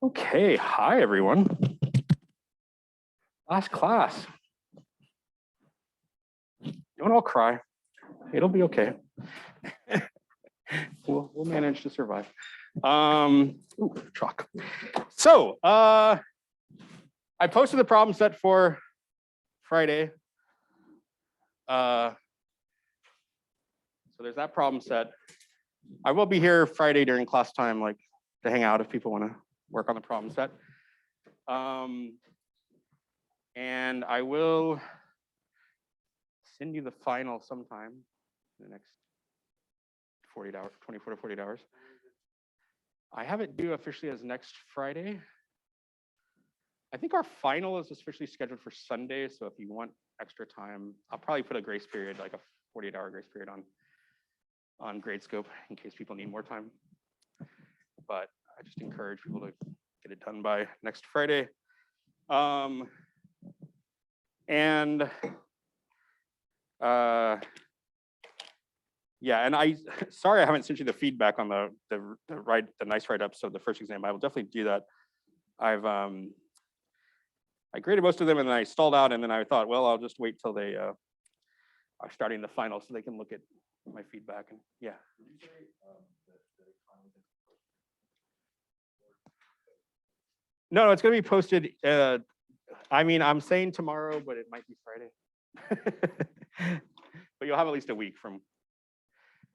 Okay, hi everyone. Last class. Don't all cry. It'll be okay. We'll manage to survive. Chalk. So I posted the problem set for Friday. So there's that problem set. I will be here Friday during class time, like to hang out if people want to work on the problem set. And I will send you the final sometime in the next 48 hours, 24 to 48 hours. I have it due officially as next Friday. I think our final is officially scheduled for Sunday. So if you want extra time, I'll probably put a grace period, like a 48-hour grace period on Gradescope in case people need more time. But I just encourage people to get it done by next Friday. Yeah, and sorry I haven't sent you the feedback on the nice write-ups of the first exam. I will definitely do that. I graded most of them and then I stalled out, and then I thought, well, I'll just wait till they are starting the final so they can look at my feedback. And yeah. No, it's going to be posted. I mean, I'm saying tomorrow, but it might be Friday. But you'll have at least a week from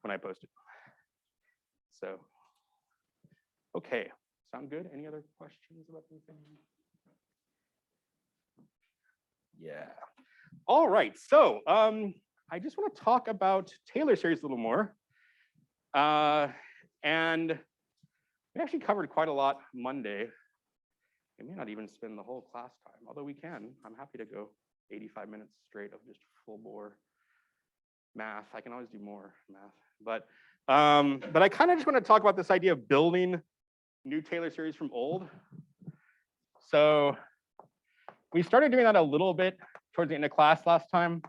when I post it. So, okay, sound good? Any other questions about anything? Yeah. All right. So I just want to talk about Taylor series a little more. And we actually covered quite a lot Monday. We may not even spend the whole class time, although we can. I'm happy to go 85 minutes straight of just full bore math. I can always do more math. But I kind of just want to talk about this idea of building new Taylor series from old. So we started doing that a little bit towards the end of class last time.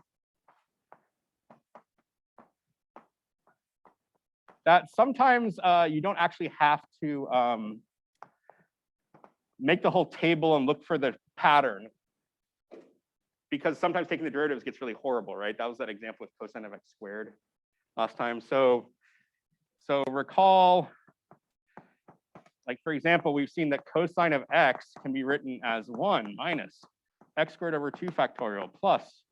That sometimes you don't actually have to make the whole table and look for the pattern, because sometimes taking the derivatives gets really horrible, right? That was that example with cosine of x squared last time. So recall, like for example, we've seen that cosine of x can be written as 1 minus x squared over 2 factorial plus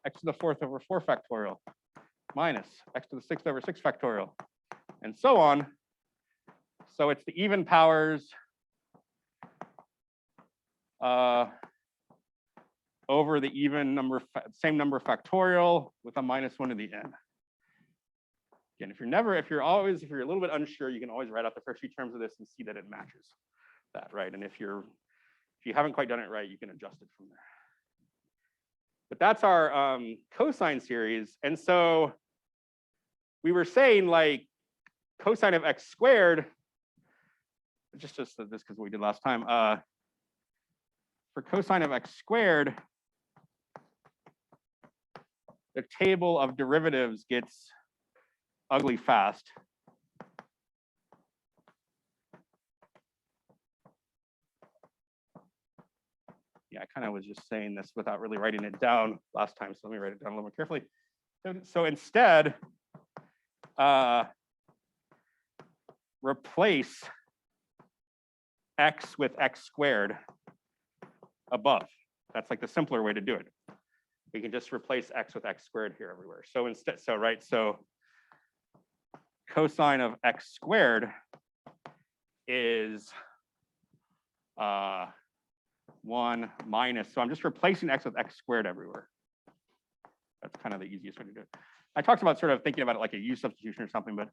x to the 4th over 4 factorial minus x to the 6th over 6 factorial, and so on. So it's the even powers over the even number, same number factorial with a minus 1 to the n. Again, if you're a little bit unsure, you can always write out the first few terms of this and see that it matches that, right? And if you haven't quite done it right, you can adjust it from there. But that's our cosine series. And so we were saying, like, cosine of x squared, just this because we did last time, for cosine of x squared, the table of derivatives gets ugly fast. Yeah, I kind of was just saying this without really writing it down last time, so let me write it down a little more carefully. So instead, replace x with x squared above. That's like the simpler way to do it. We can just replace x with x squared here everywhere. So instead, so cosine of x squared is 1 minus, so I'm just replacing x with x squared everywhere. That's kind of the easiest way to do it. I talked about sort of thinking about it like a u substitution or something, but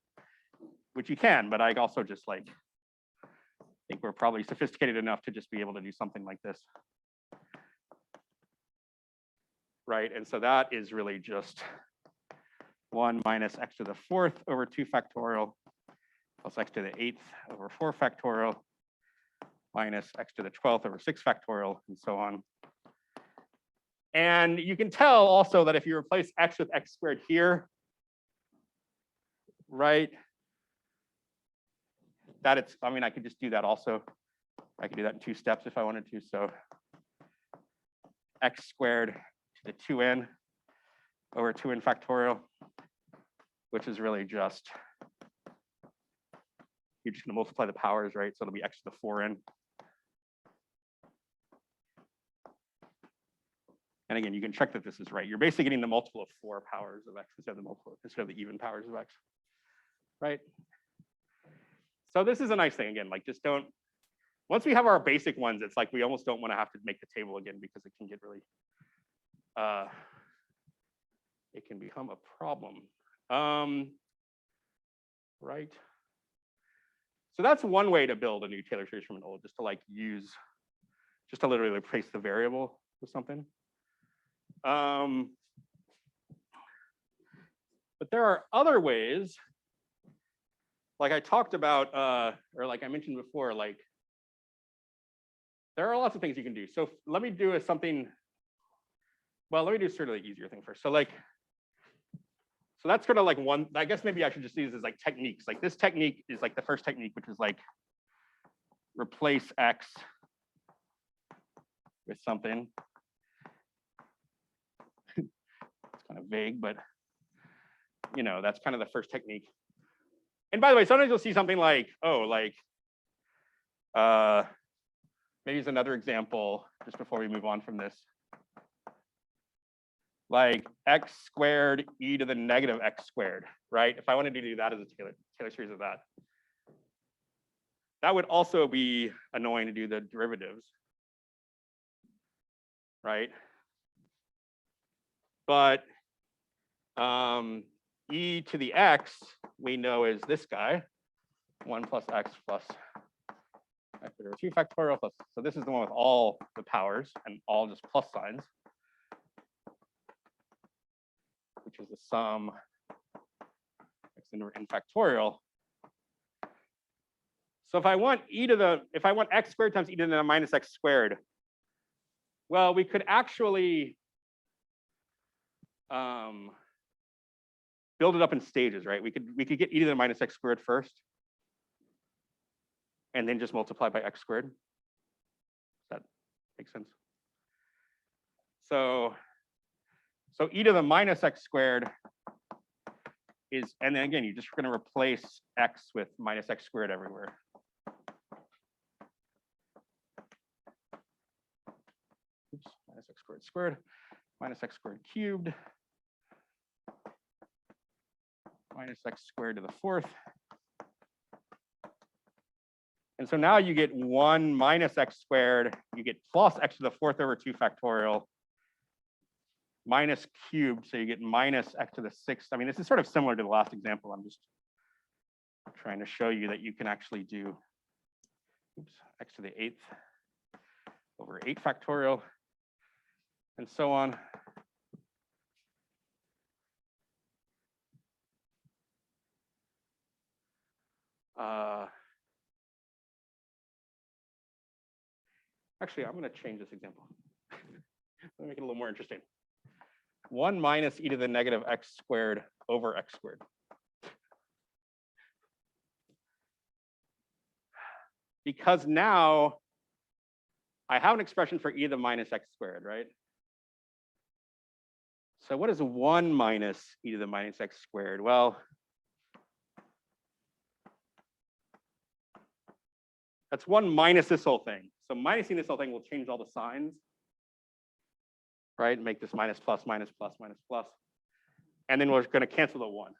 which you can, but I also just like think we're probably sophisticated enough to just be able to do something like this. Right, and so that is really just 1 minus x to the 4th over 2 factorial plus x to the 8th over 4 factorial minus x to the 12th over 6 factorial, and so on. And you can tell also that if you replace x with x squared here, right, that it's, I mean, I could just do that also. I could do that in 2 steps if I wanted to. So x squared to the 2n over 2n factorial, which is really just, you're just going to multiply the powers, right? So it'll be x to the 4n. And again, you can check that this is right. You're basically getting the multiple of 4 powers of x instead of the even powers of x, right? So this is a nice thing. Again, like just don't, once we have our basic ones, it's like we almost don't want to have to make the table again because it can get really, it can become a problem. Right. So that's one way to build a new Taylor series from an old, just to like use, just to literally replace the variable with something. But there are other ways, like I talked about, or like I mentioned before, like there are lots of things you can do. So let me do something, well, let me do sort of the easier thing first. So like, so that's kind of like one, I guess maybe I should just use as like techniques. Like this technique is like the first technique, which is like replace x with something. It's kind of vague, but you know, that's kind of the first technique. And by the way, sometimes you'll see something like, oh, like, maybe it's another example just before we move on from this. Like x squared e to the negative x squared, right? If I wanted to do that as a Taylor series of that, that would also be annoying to do the derivatives, right? But e to the x, we know is this guy, 1 plus x plus x over 2 factorial plus, so this is the one with all the powers and all just plus signs, which is the sum x into n factorial. So if I want x squared times e to the minus x squared, well, we could actually build it up in stages, right? We could get e to the minus x squared first, and then just multiply by x squared. Does that make sense? So e to the minus x squared is, and then again, you're just going to replace x with minus x squared everywhere. Oops, minus x squared, minus x squared cubed, minus x squared to the 4th. And so now you get 1 minus x squared, you get plus x to the 4th over 2 factorial, minus cubed, so you get minus x to the 6th. I mean, this is sort of similar to the last example. I'm just trying to show you that you can actually do, oops, x to the 8th over 8 factorial, and so on. Actually, I'm going to change this example. Let me make it a little more interesting. 1 minus e to the negative x squared over x squared. Because now I have an expression for e to the minus x squared, right? So what is 1 minus e to the minus x squared? Well, that's 1 minus this whole thing. So minusing this whole thing will change all the signs, right? Make this minus plus, minus plus, minus plus. And then we're going to cancel the 1.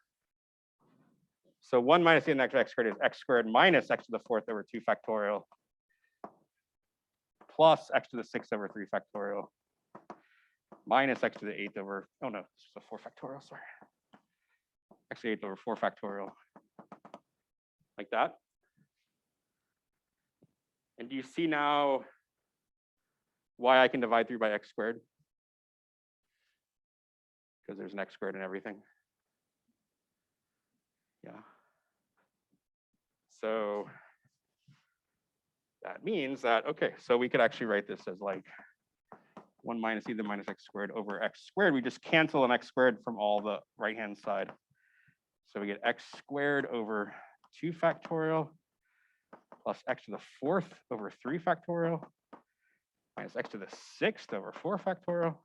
So 1 minus e to the negative x squared is x squared minus x to the 4th over 2 factorial plus x to the 6th over 3 factorial minus x to the 8th over, oh no, this is a 4 factorial, sorry. X to the 8th over 4 factorial, like that. And do you see now why I can divide through by x squared? Because there's an x squared in everything. Yeah. So that means that, okay, so we could actually write this as like 1 minus e to the minus x squared over x squared. We just cancel an x squared from all the right-hand side. So we get x squared over 2 factorial plus x to the 4th over 3 factorial minus x to the 6th over 4 factorial.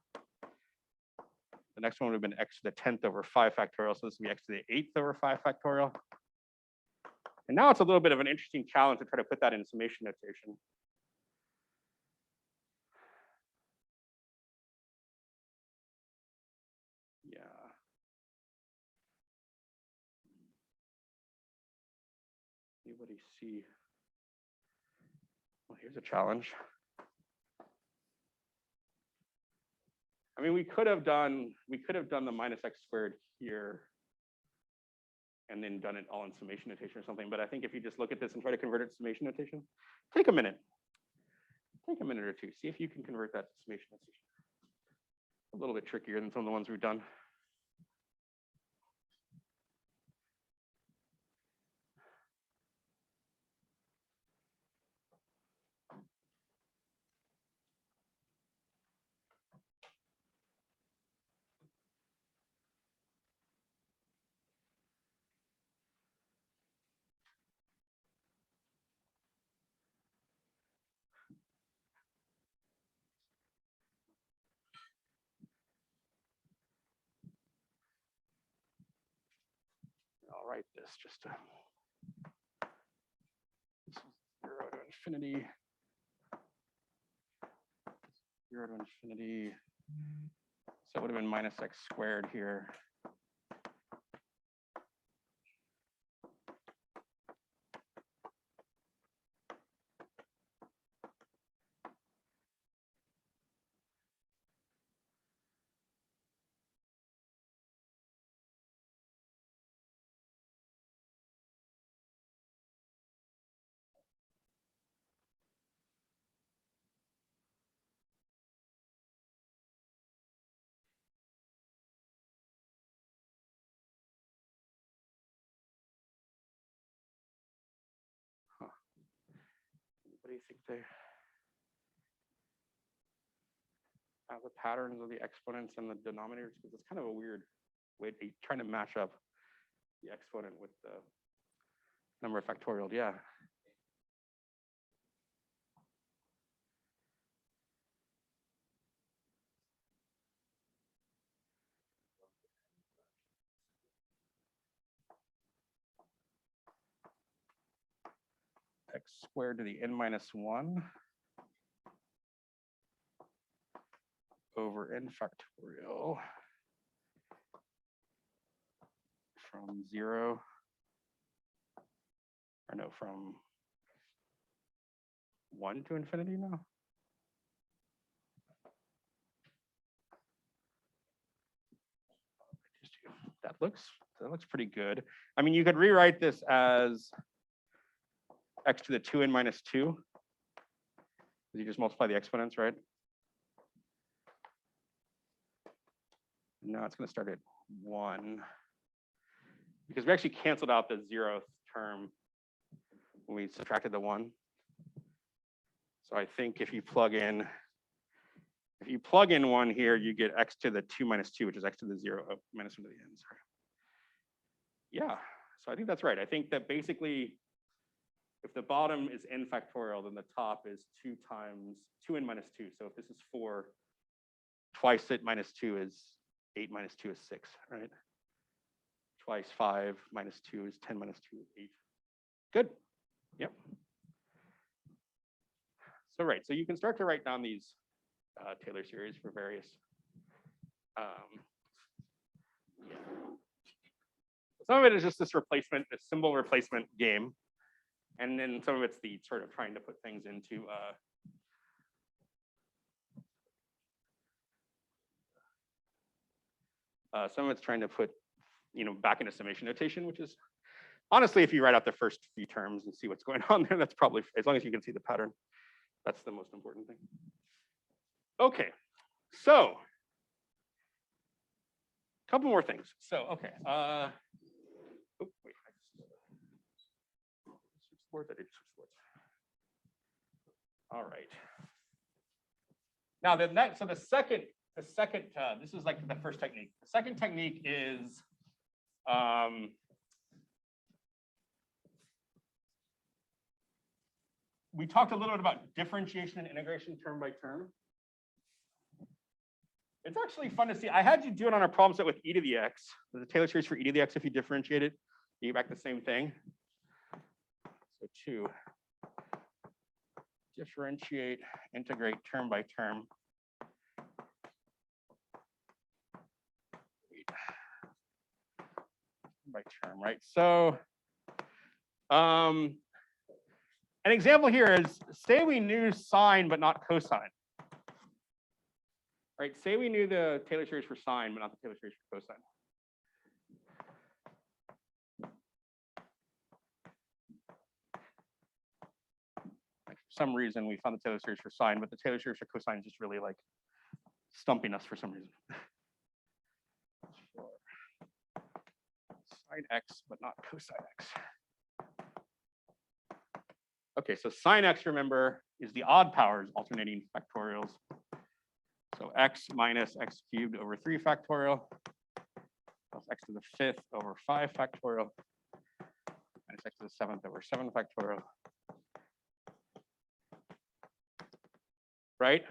The next one would have been x to the 10th over 5 factorial. So this would be x to the 8th over 5 factorial. And now it's a little bit of an interesting challenge to try to put that in summation notation. Yeah. Anybody see? Well, here's a challenge. I mean, we could have done the minus x squared here and then done it all in summation notation or something. But I think if you just look at this and try to convert it to summation notation, take a minute. Take a minute or two. See if you can convert that to summation notation. A little bit trickier than some of the ones we've done. I'll write this just to 0 to infinity. 0 to infinity. So it would have been minus x squared here. What do you think they have the patterns of the exponents and the denominators? Because it's kind of a weird way to trying to match up the exponent with the number of factorial. Yeah. X squared to the n minus 1 over n factorial from 0, or no, from 1 to infinity now. That looks pretty good. I mean, you could rewrite this as x to the 2n minus 2. You just multiply the exponents, right? Now it's going to start at 1 because we actually canceled out the 0th term when we subtracted the 1. So I think if you plug in 1 here, you get x to the 2 minus 2, which is x to the 0 minus 1 to the n. Sorry. Yeah, so I think that's right. I think that basically, if the bottom is n factorial, then the top is 2 times 2n minus 2. So if this is 4, twice it minus 2 is 8 minus 2 is 6, right? Twice 5 minus 2 is 10 minus 2 is 8. Good. Yep. So right, so you can start to write down these Taylor series for various. Yeah. Some of it is just this replacement, this symbol replacement game. And then some of it's the sort of trying to put things into some of it's trying to put, back into summation notation, which is honestly, if you write out the first few terms and see what's going on there, that's probably, as long as you can see the pattern, that's the most important thing. Okay, so a couple more things. So, okay. Oh, wait, I did switch words. All right. Now the next, so the second, this is like the first technique. The second technique is we talked a little bit about differentiation and integration term by term. It's actually fun to see. I had you do it on a problem set with e to the x. There's a Taylor series for e to the x. If you differentiate it, you get back the same thing. So 2, differentiate, integrate term by term. By term, right? So an example here is, say we knew sine but not cosine. Right? Say we knew the Taylor series for sine but not the Taylor series for cosine. Like for some reason we found the Taylor series for sine, but the Taylor series for cosine is just really like stumping us for some reason. Sine x, but not cosine x. Okay, so sine x, remember, is the odd powers alternating factorials. So x minus x cubed over 3 factorial plus x to the 5th over 5 factorial minus x to the 7th over 7 factorial. Right?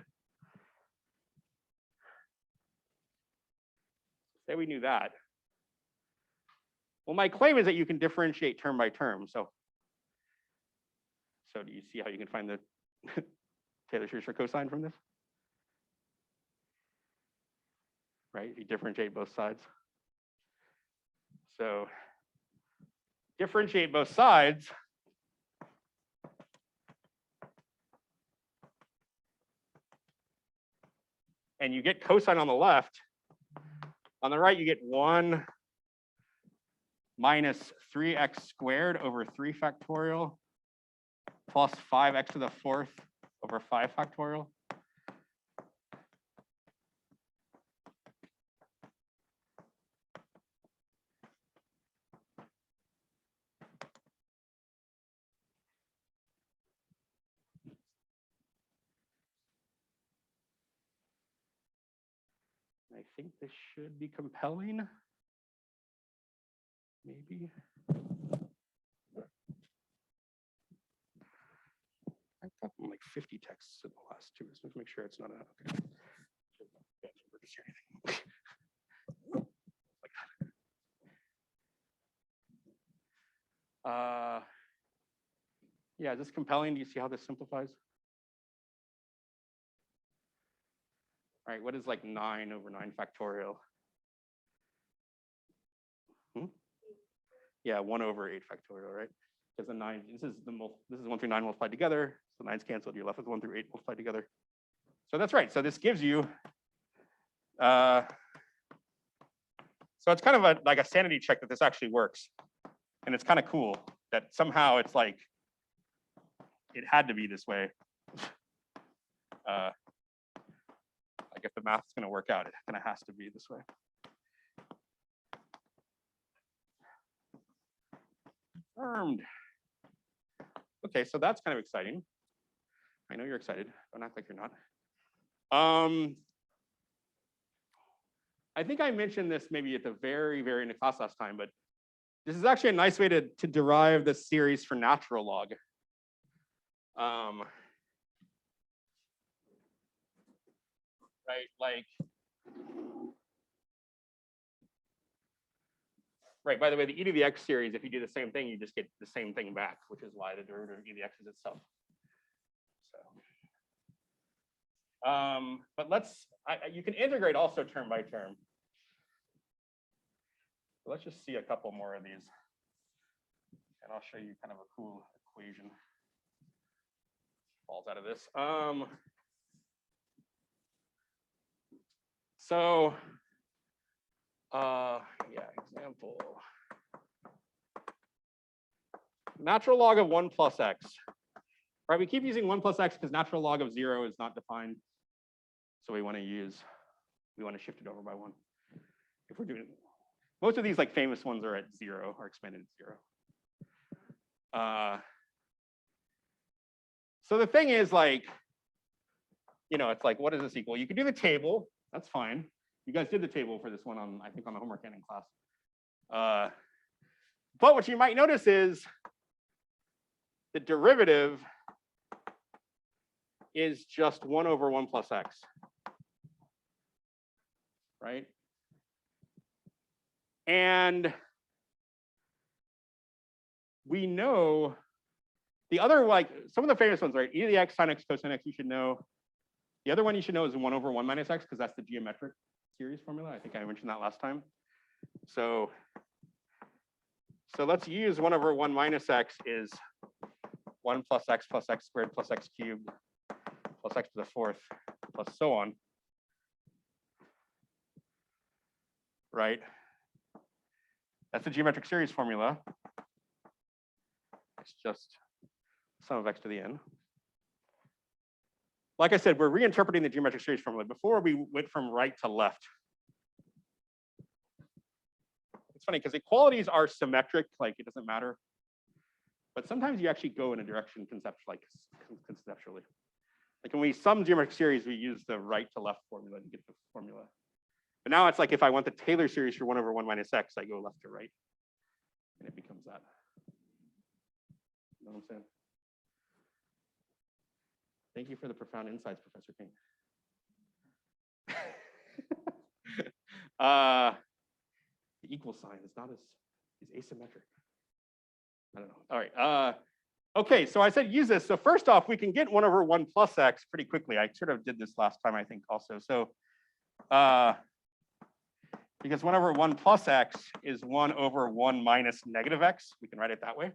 Say we knew that. Well, my claim is that you can differentiate term by term. So do you see how you can find the Taylor series for cosine from this? Right? You differentiate both sides. So differentiate both sides. And you get cosine on the left. On the right, you get 1 minus 3x squared over 3 factorial plus 5x to the 4th over 5 factorial. I think this should be compelling. Maybe. I've got like 50 texts in the last 2. Let's make sure it's not a, okay. Yeah, is this compelling? Do you see how this simplifies? All right, what is like 9 over 9 factorial? Yeah, 1 over 8 factorial, right? Because the 9, this is 1 through 9 multiplied together. So 9's canceled. You're left with 1 through 8 multiplied together. So that's right. So this gives you. So it's kind of like a sanity check that this actually works, and it's kind of cool that somehow it's like it had to be this way. Like if the math's going to work out, it kind of has to be this way. Confirmed. Okay, so that's kind of exciting. I know you're excited. Don't act like you're not. I think I mentioned this maybe at the very end of class last time, but this is actually a nice way to derive the series for natural log. Right, like. Right, by the way, the e to the x series, if you do the same thing, you just get the same thing back, which is why the derivative of e to the x is itself. So, but you can integrate also term by term. So let's just see a couple more of these. And I'll show you kind of a cool equation falls out of this. Yeah, example. Natural log of 1 plus x. Right, we keep using 1 plus x because natural log of 0 is not defined. So we want to shift it over by 1. If we're doing, most of these like famous ones are at 0 or expanded at 0. So the thing is like, it's like, what does this equal? You can do the table, that's fine. You guys did the table for this one on, I think, on the homework and in class. But what you might notice is the derivative is just 1 over 1 plus x, right? And we know the other, like some of the famous ones, right? E to the x, sin x, cosine x, you should know. The other one you should know is 1 over 1 minus x, because that's the geometric series formula. I think I mentioned that last time. So let's use 1 over 1 minus x is 1 plus x squared plus x cubed plus x to the fourth plus so on, right? That's the geometric series formula. It's just sum of x to the n. Like I said, we're reinterpreting the geometric series formula. Before we went from right to left. It's funny because equalities are symmetric, like it doesn't matter. But sometimes you actually go in a direction conceptually. Like when we sum geometric series, we use the right to left formula to get the formula. But now it's like if I want the Taylor series for 1 over 1 minus x, I go left to right. And it becomes that. You know what I'm saying? Thank you for the profound insights, Professor King. The equal sign is not as is asymmetric. I don't know. All right. Okay, so I said use this. So first off, we can get 1 over 1 plus x pretty quickly. I sort of did this last time, I think, also. So because 1 over 1 plus x is 1 over 1 minus negative x, we can write it that way.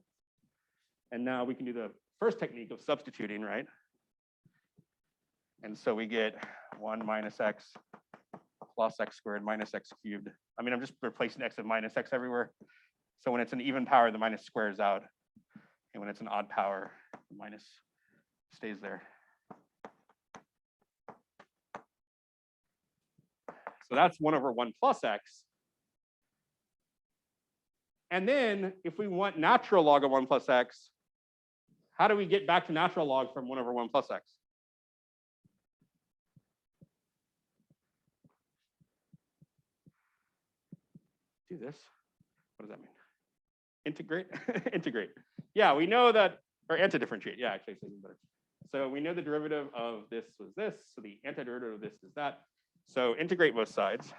And now we can do the first technique of substituting, right? And so we get 1 minus x plus x squared minus x cubed. I mean, I'm just replacing x with minus x everywhere. So when it's an even power, the minus squares out. And when it's an odd power, the minus stays there. So that's 1 over 1 plus x. And then if we want natural log of 1 plus x, how do we get back to natural log from 1 over 1 plus x? Do this. What does that mean? Integrate? Integrate. Yeah, we know that, or antidifferentiate. Yeah, actually, it's even better. So we know the derivative of this was this. So the antiderivative of this is that. So integrate both sides.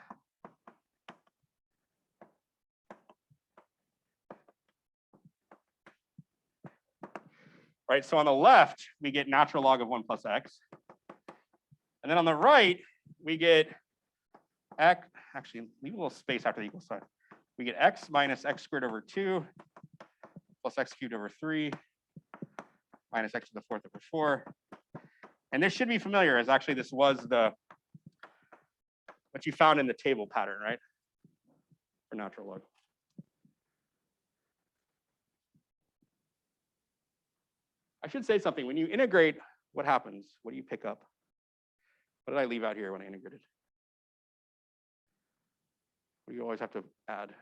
Right, so on the left, we get natural log of 1 plus x. And then on the right, we get x, actually, leave a little space after the equal sign. We get x minus x squared over 2 plus x cubed over 3 minus x to the fourth over 4. And this should be familiar, as actually this was the what you found in the table pattern, right? For natural log. I should say something. When you integrate, what happens? What do you pick up? What did I leave out here when I integrated? What do you always have to add?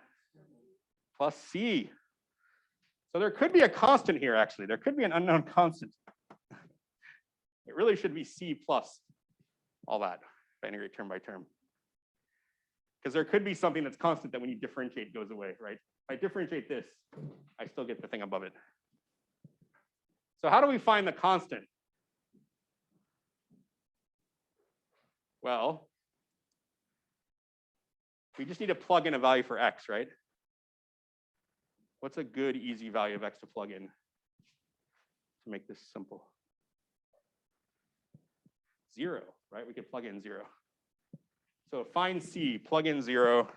Plus c. So there could be a constant here, actually. There could be an unknown constant. It really should be c plus all that, if I integrate term by term. Because there could be something that's constant that when you differentiate goes away, right? If I differentiate this, I still get the thing above it. So how do we find the constant? Well, we just need to plug in a value for x, right? What's a good, easy value of x to plug in to make this simple? 0, right? We could plug in 0. So find c, plug in 0.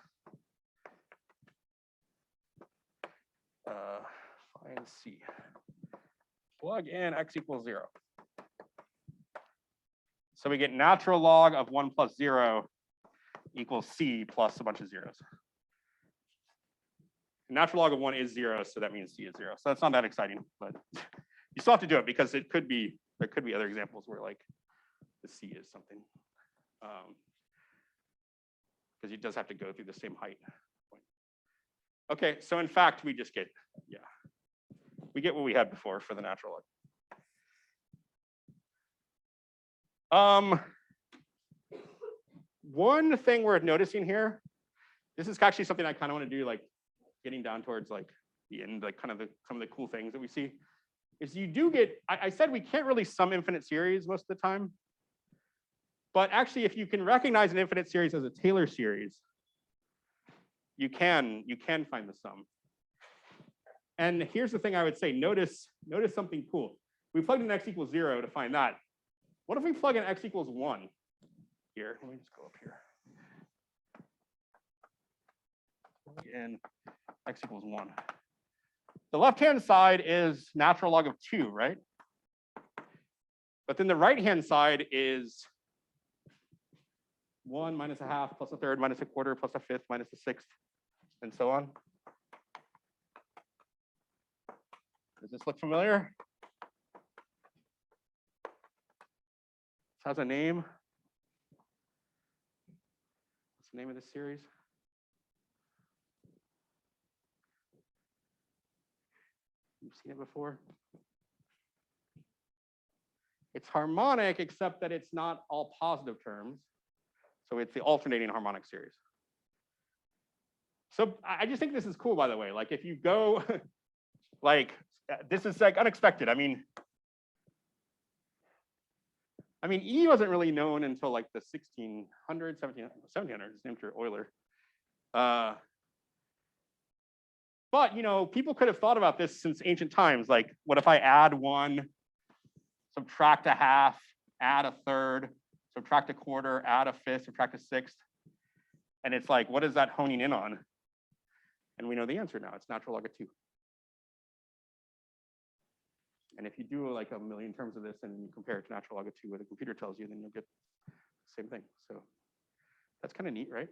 Find c. Plug in x equals 0. So we get natural log of 1 plus 0 equals c plus a bunch of zeros. Natural log of 1 is 0, so that means c is 0. So that's not that exciting, but you still have to do it because it could be, there could be other examples where like the c is something. Because it does have to go through the same height. Okay, so in fact, we just get, yeah, we get what we had before for the natural log. One thing worth noticing here, this is actually something I kind of want to do, like getting down towards like the end, like kind of some of the cool things that we see. is you do get, I said we can't really sum infinite series most of the time. But actually, if you can recognize an infinite series as a Taylor series, you can find the sum. And here's the thing I would say, notice something cool. We plugged in x equals 0 to find that. What if we plug in x equals 1 here? Let me just go up here. Plug in x equals 1. The left-hand side is natural log of 2, right? But then the right-hand side is 1 minus a half plus a third minus a quarter plus a fifth minus a sixth, and so on. Does this look familiar? This has a name. What's the name of this series? You've seen it before. It's harmonic, except that it's not all positive terms. So it's the alternating harmonic series. So I just think this is cool, by the way. Like if you go, like this is like unexpected. I mean, E wasn't really known until like the 1600s, 1700s, named after Euler. But you know, people could have thought about this since ancient times. Like, what if I add 1, subtract a half, add a third, subtract a quarter, add a fifth, subtract a sixth? And it's like, what is that honing in on? And we know the answer now. It's natural log of 2. And if you do like a million terms of this and you compare it to natural log of 2, what the computer tells you, then you'll get the same thing. So that's kind of neat, right?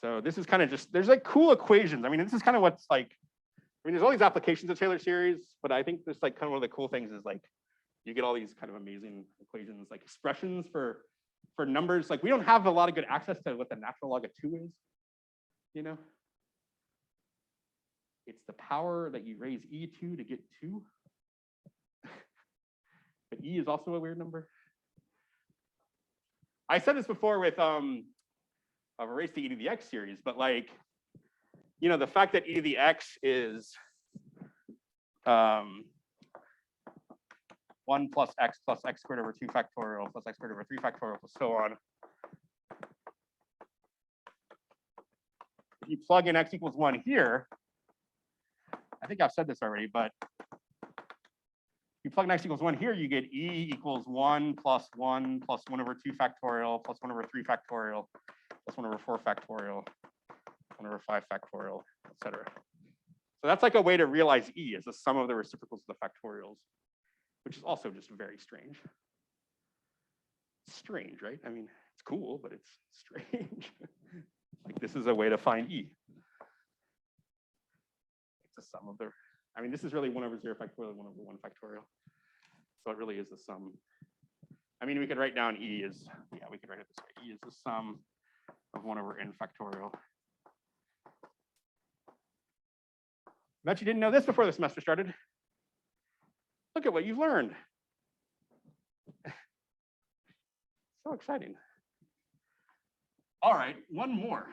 So this is kind of just, there's like cool equations. I mean, this is kind of what's like, I mean, there's all these applications of Taylor series, but I think this like kind of one of the cool things is like, you get all these kind of amazing equations, like expressions for numbers. Like we don't have a lot of good access to what the natural log of 2 is, you know? It's the power that you raise e2 to get 2. But e is also a weird number. I said this before with I've erased the e to the x series, but like, you know, the fact that e to the x is 1 plus x squared over 2 factorial plus x squared over 3 factorial plus so on. If you plug in x equals 1 here, I think I've said this already, but you plug in x equals 1 here, you get e equals 1 plus 1 plus 1 over 2 factorial plus 1 over 3 factorial plus 1 over 4 factorial, 1 over 5 factorial, etc. So that's like a way to realize e as the sum of the reciprocals of the factorials, which is also just very strange. Strange, right? I mean, it's cool, but it's strange. Like this is a way to find e. It's the sum of the, I mean, this is really 1 over 0 factorial, 1 over 1 factorial. So it really is the sum. I mean, we could write down e as, yeah, we could write it this way. E is the sum of 1 over n factorial. I bet you didn't know this before the semester started. Look at what you've learned. So exciting. All right, one more.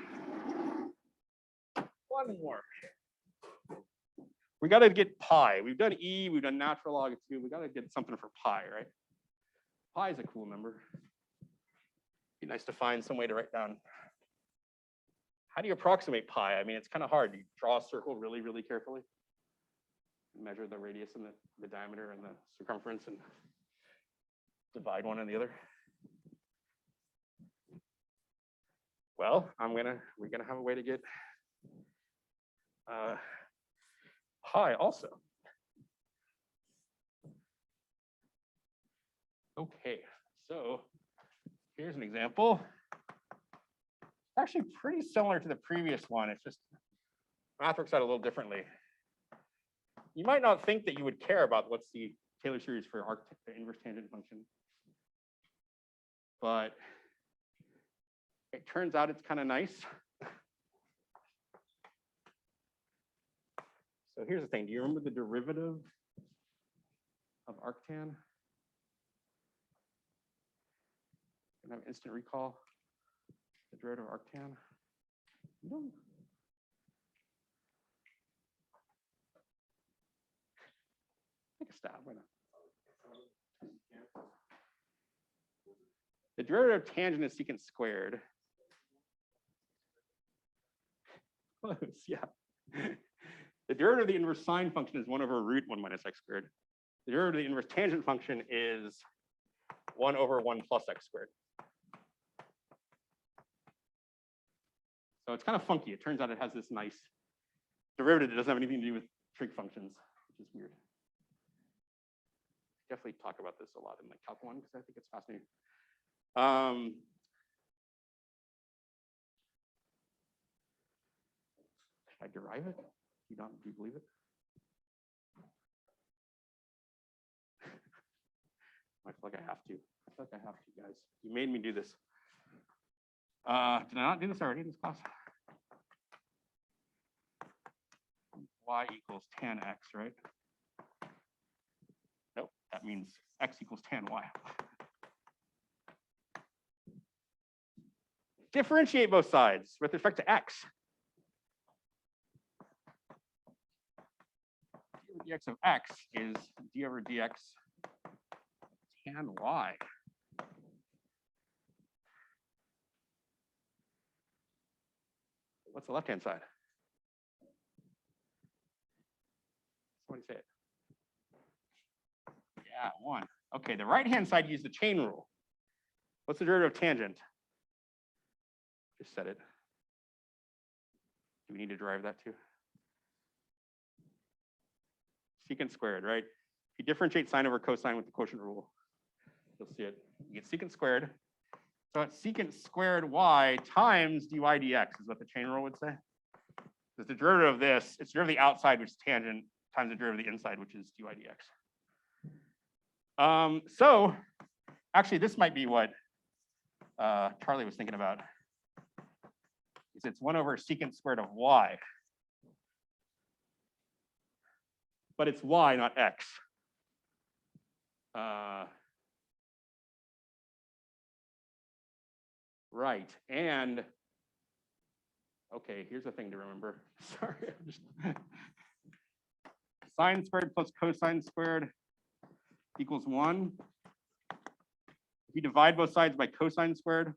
One more. We got to get pi. We've done e, we've done natural log of 2. We got to get something for pi, right? Pi is a cool number. Be nice to find some way to write down. How do you approximate pi? I mean, it's kind of hard. You draw a circle really, really carefully. Measure the radius and the diameter and the circumference and divide one and the other. Well, we're gonna have a way to get pi also. Okay, so here's an example. Actually pretty similar to the previous one. It's just math works out a little differently. You might not think that you would care about what's the Taylor series for arc inverse tangent function, but it turns out it's kind of nice. So here's the thing. Do you remember the derivative of arctan? Can I have instant recall? The derivative of arctan? No. take a stab. Why not? The derivative of tangent is secant squared. Close, yeah. The derivative of the inverse sine function is 1 over root 1 minus x squared. The derivative of the inverse tangent function is 1 over 1 plus x squared. So it's kind of funky. It turns out it has this nice derivative that doesn't have anything to do with trig functions, which is weird. Definitely talk about this a lot in like Calc 1 because I think it's fascinating. Should I derive it? Do you believe it? I feel like I have to. I feel like I have to, guys. You made me do this. Did I not do this already in this class? Y equals tan x, right? Nope, that means x equals tan y. Differentiate both sides with respect to x. d dx of x is d over dx tan y. What's the left-hand side? Somebody say it. Yeah, 1. Okay, the right-hand side used the chain rule. What's the derivative of tangent? Just said it. Do we need to derive that too? Secant squared, right? If you differentiate sine over cosine with the quotient rule, you'll see it. You get secant squared. So it's secant squared y times dy dx is what the chain rule would say. Because the derivative of this, it's the derivative of the outside, which is tangent, times the derivative of the inside, which is dy dx. So actually, this might be what Charlie was thinking about. It's 1 over secant squared of y. But it's y, not x. Right, and okay, here's the thing to remember. Sorry, I'm just sine squared plus cosine squared equals 1. If you divide both sides by cosine squared,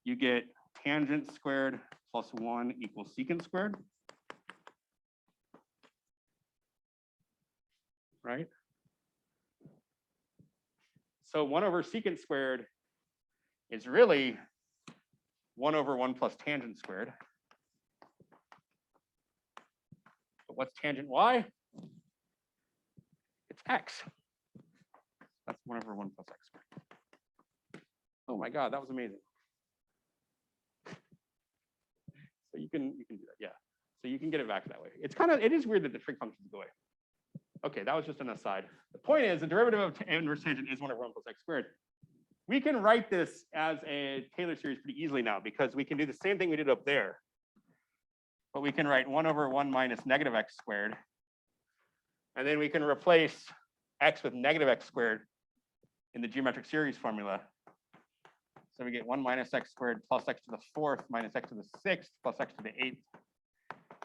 you get tangent squared plus 1 equals secant squared. Right? So 1 over secant squared is really 1 over 1 plus tangent squared. But what's tangent y? It's x. That's 1 over 1 plus x squared. Oh my God, that was amazing. So you can do that, yeah. So you can get it back that way. It is weird that the trig functions go away. Okay, that was just an aside. The point is the derivative of inverse tangent is 1 over 1 plus x squared. We can write this as a Taylor series pretty easily now because we can do the same thing we did up there. But we can write 1 over 1 minus negative x squared. And then we can replace x with negative x squared in the geometric series formula. So we get 1 minus x squared plus x to the 4th minus x to the 6th plus x to the 8th,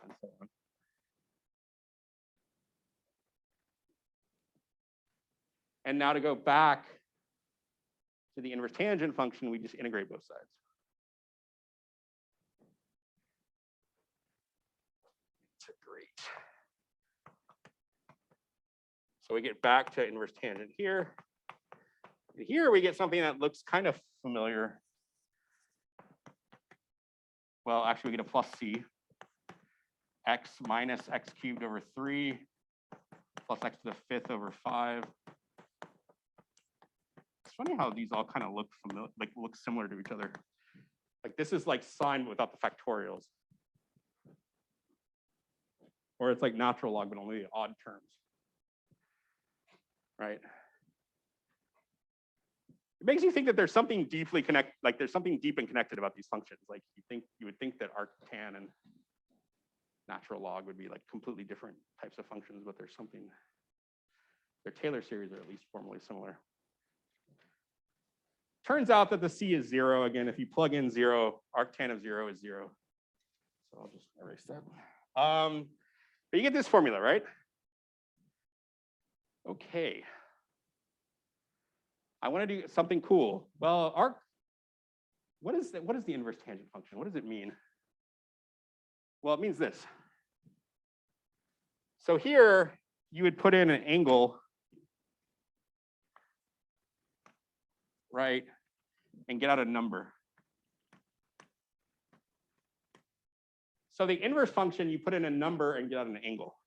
and so on. And now to go back to the inverse tangent function, we just integrate both sides. Great. So we get back to inverse tangent here. And here we get something that looks kind of familiar. Well, actually we get a plus c. X minus x cubed over 3 plus x to the 5th over 5. It's funny how these all kind of look familiar, like look similar to each other. Like this is like sine without the factorials. Or it's like natural log, but only the odd terms. Right? It makes you think that there's something deeply connected, like there's something deep and connected about these functions. Like you would think that arctan and natural log would be like completely different types of functions, but there's something, their Taylor series are at least formally similar. Turns out that the C is 0. Again, if you plug in 0, arctan of 0 is 0. So I'll just erase that. But you get this formula, right? Okay. I want to do something cool. Well, what is the inverse tangent function? What does it mean? Well, it means this. So here you would put in an angle, right, and get out a number. So the inverse function, you put in a number and get out an angle.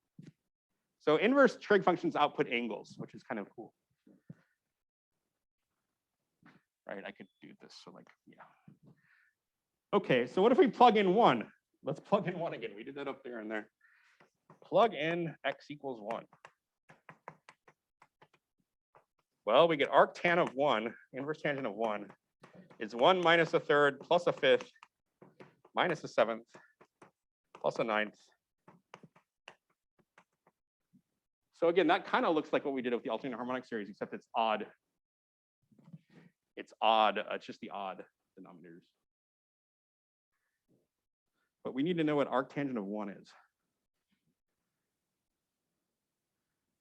So inverse trig functions output angles, which is kind of cool. Right, I could do this, so like, yeah. Okay, so what if we plug in 1? Let's plug in 1 again. We did that up there and there. Plug in x equals 1. Well, we get arctan of 1, inverse tangent of 1, is 1 minus a third plus a fifth minus a seventh plus a ninth. So again, that kind of looks like what we did with the alternating harmonic series, except it's odd. It's odd. It's just the odd denominators. But we need to know what arctangent of 1 is.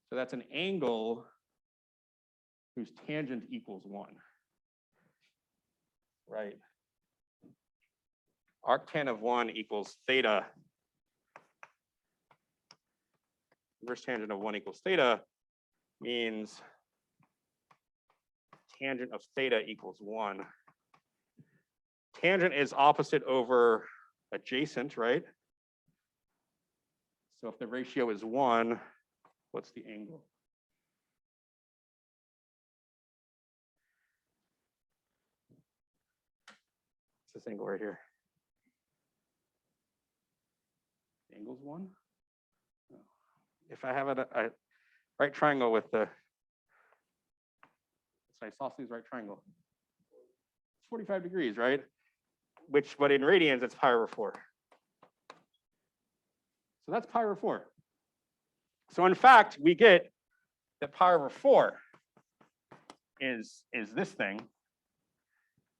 So that's an angle whose tangent equals 1. Right. Arctan of 1 equals theta. Inverse tangent of 1 equals theta means tangent of theta equals 1. Tangent is opposite over adjacent, right? So if the ratio is 1, what's the angle? It's this angle right here. The angle's 1? No. If I have a right triangle with the, it's isosceles right triangle, it's 45 degrees, right? But in radians, it's pi over 4. So that's pi over 4. So in fact, we get that pi over 4 is this thing,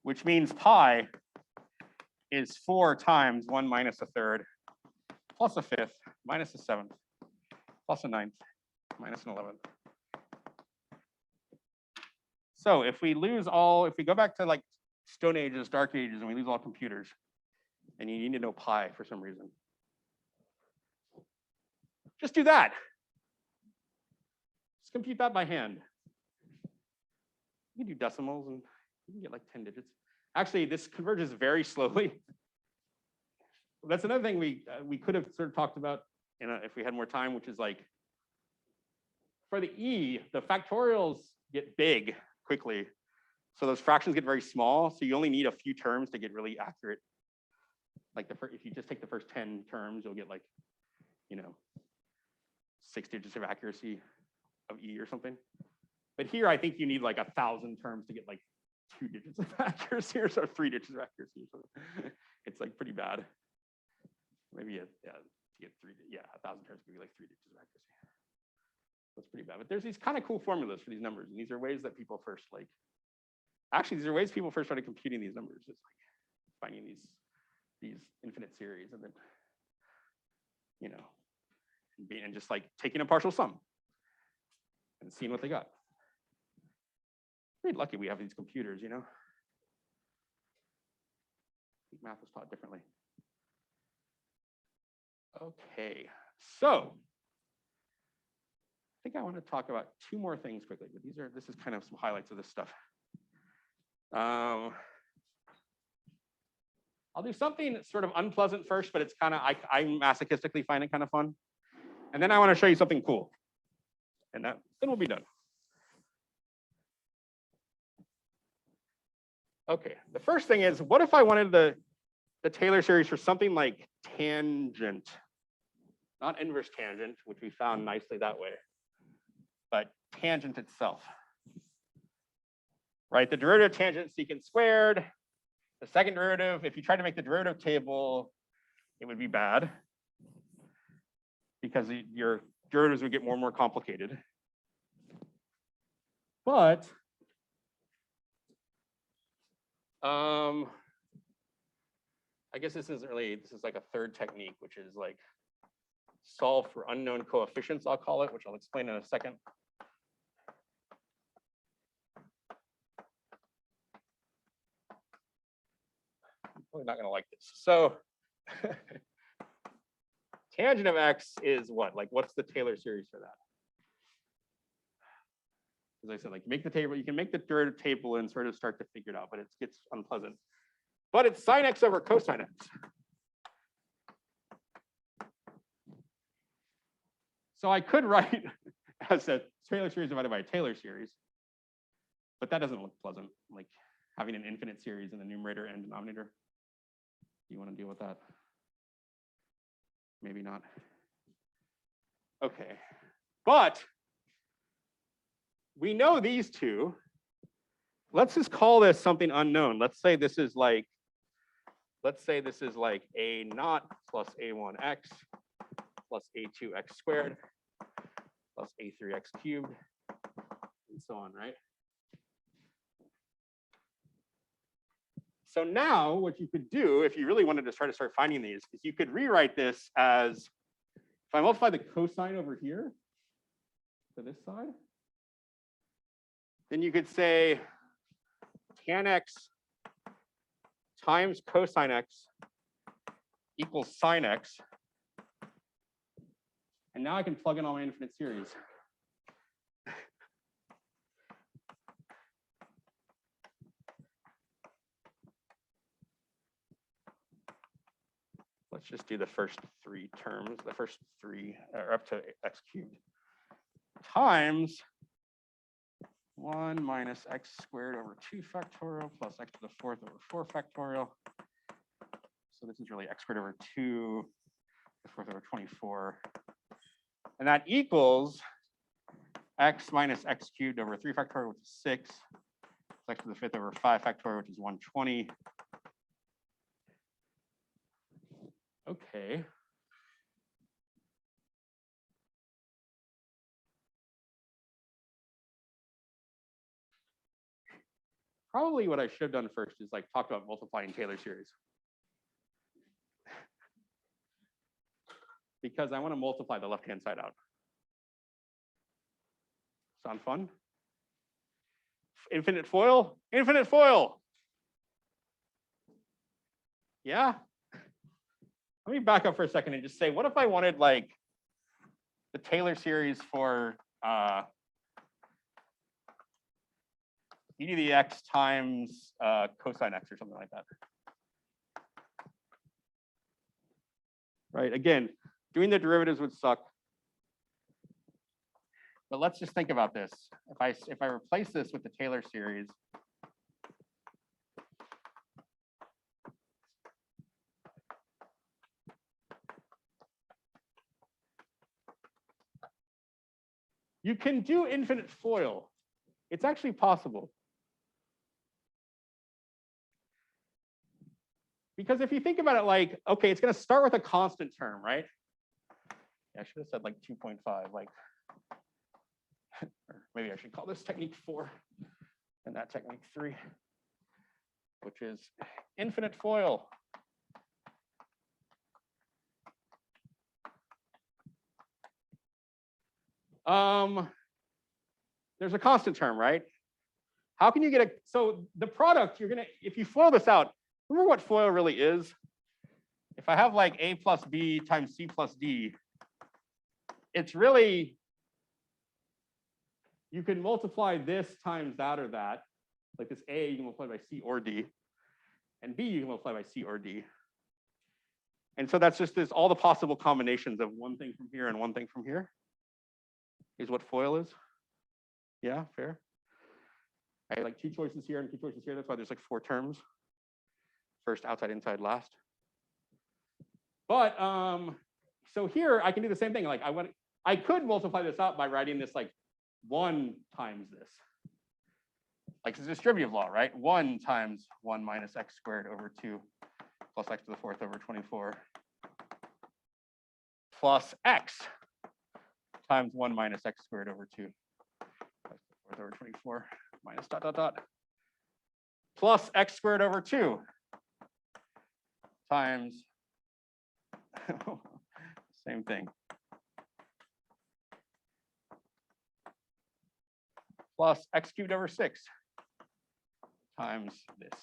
which means pi is 4 times 1 minus a third plus a fifth minus a seventh plus a ninth minus an 11th. So if we go back to like Stone Ages, Dark Ages, and we lose all computers, and you need to know pi for some reason, just do that. Just compute that by hand. You can do decimals and you can get like 10 digits. Actually, this converges very slowly. That's another thing we could have sort of talked about if we had more time, which is like, for the E, the factorials get big quickly. So those fractions get very small. So you only need a few terms to get really accurate. Like if you just take the first 10 terms, you'll get like, 6 digits of accuracy of E or something. But here, I think you need like 1,000 terms to get like 2 digits of accuracy or so 3 digits of accuracy. So it's like pretty bad. Maybe to get 1,000 terms could be like 3 digits of accuracy. That's pretty bad. But there's these kind of cool formulas for these numbers, and these are ways that people first these are ways people first started computing these numbers. It's like finding these infinite series, and then and just like taking a partial sum and seeing what they got. Pretty lucky we have these computers, I think math was taught differently. Okay, so I think I want to talk about 2 more things quickly, but this is kind of some highlights of this stuff. I'll do something sort of unpleasant first, but it's kind of, I masochistically find it kind of fun. And then I want to show you something cool. And then we'll be done. Okay, the first thing is, what if I wanted the Taylor series for something like tangent, not inverse tangent, which we found nicely that way, but tangent itself. Right, the derivative of tangent secant squared. The second derivative, if you try to make the derivative table, it would be bad because your derivatives would get more and more complicated. But I guess this is like a third technique, which is like solve for unknown coefficients, I'll call it, which I'll explain in a second. I'm probably not gonna like this. So tangent of x is what? Like, what's the Taylor series for that? As I said, like make the table, you can make the derivative table and sort of start to figure it out, but it gets unpleasant. But it's sine x over cosine x. So I could write as a Taylor series divided by a Taylor series, but that doesn't look pleasant, like having an infinite series in the numerator and denominator. Do you want to deal with that? Maybe not. Okay, but we know these two. Let's just call this something unknown. Let's say this is like a naught plus a1x plus a2x squared plus a3x cubed, and so on, right? So now what you could do, if you really wanted to try to start finding these, is you could rewrite this as, if I multiply the cosine over here to this side, then you could say tan x times cosine x equals sine x. And now I can plug in all my infinite series. Let's just do the first three terms, the first three, or up to x cubed, times 1 minus x squared over 2 factorial plus x to the fourth over 4 factorial. So this is really x squared over 2 to the fourth over 24. And that equals x minus x cubed over 3 factorial, which is 6, x to the fifth over 5 factorial, which is 120. Okay. Probably what I should have done first is like talk about multiplying Taylor series. Because I want to multiply the left-hand side out. Sound fun? Infinite FOIL? Infinite FOIL! Yeah? Let me back up for a second and just say, what if I wanted like the Taylor series for e to the x times cosine x or something like that? Right, again, doing the derivatives would suck. But let's just think about this. If I replace this with the Taylor series, you can do infinite FOIL. It's actually possible. Because if you think about it like, okay, it's going to start with a constant term, right? Yeah, I should have said like 2.5, like, or maybe I should call this technique 4 and that technique 3, which is infinite FOIL. There's a constant term, right? How can you get a, so the product, you're gonna, if you FOIL this out, remember what FOIL really is? If I have like a plus b times c plus d, it's really, you can multiply this times that or that. Like this a, you can multiply by c or d. And b, you can multiply by c or d. And so that's just this, all the possible combinations of one thing from here and one thing from here is what FOIL is. Yeah, fair. I like 2 choices here and 2 choices here. That's why there's like 4 terms. First, outside, inside, last. But so here I can do the same thing. Like I could multiply this out by writing this like 1 times this. Like it's a distributive law, right? 1 times 1 minus x squared over 2 plus x to the fourth over 24 plus x times 1 minus x squared over 2 plus the fourth over 24 minus dot dot dot plus x squared over 2 times same thing, plus x cubed over 6 times this.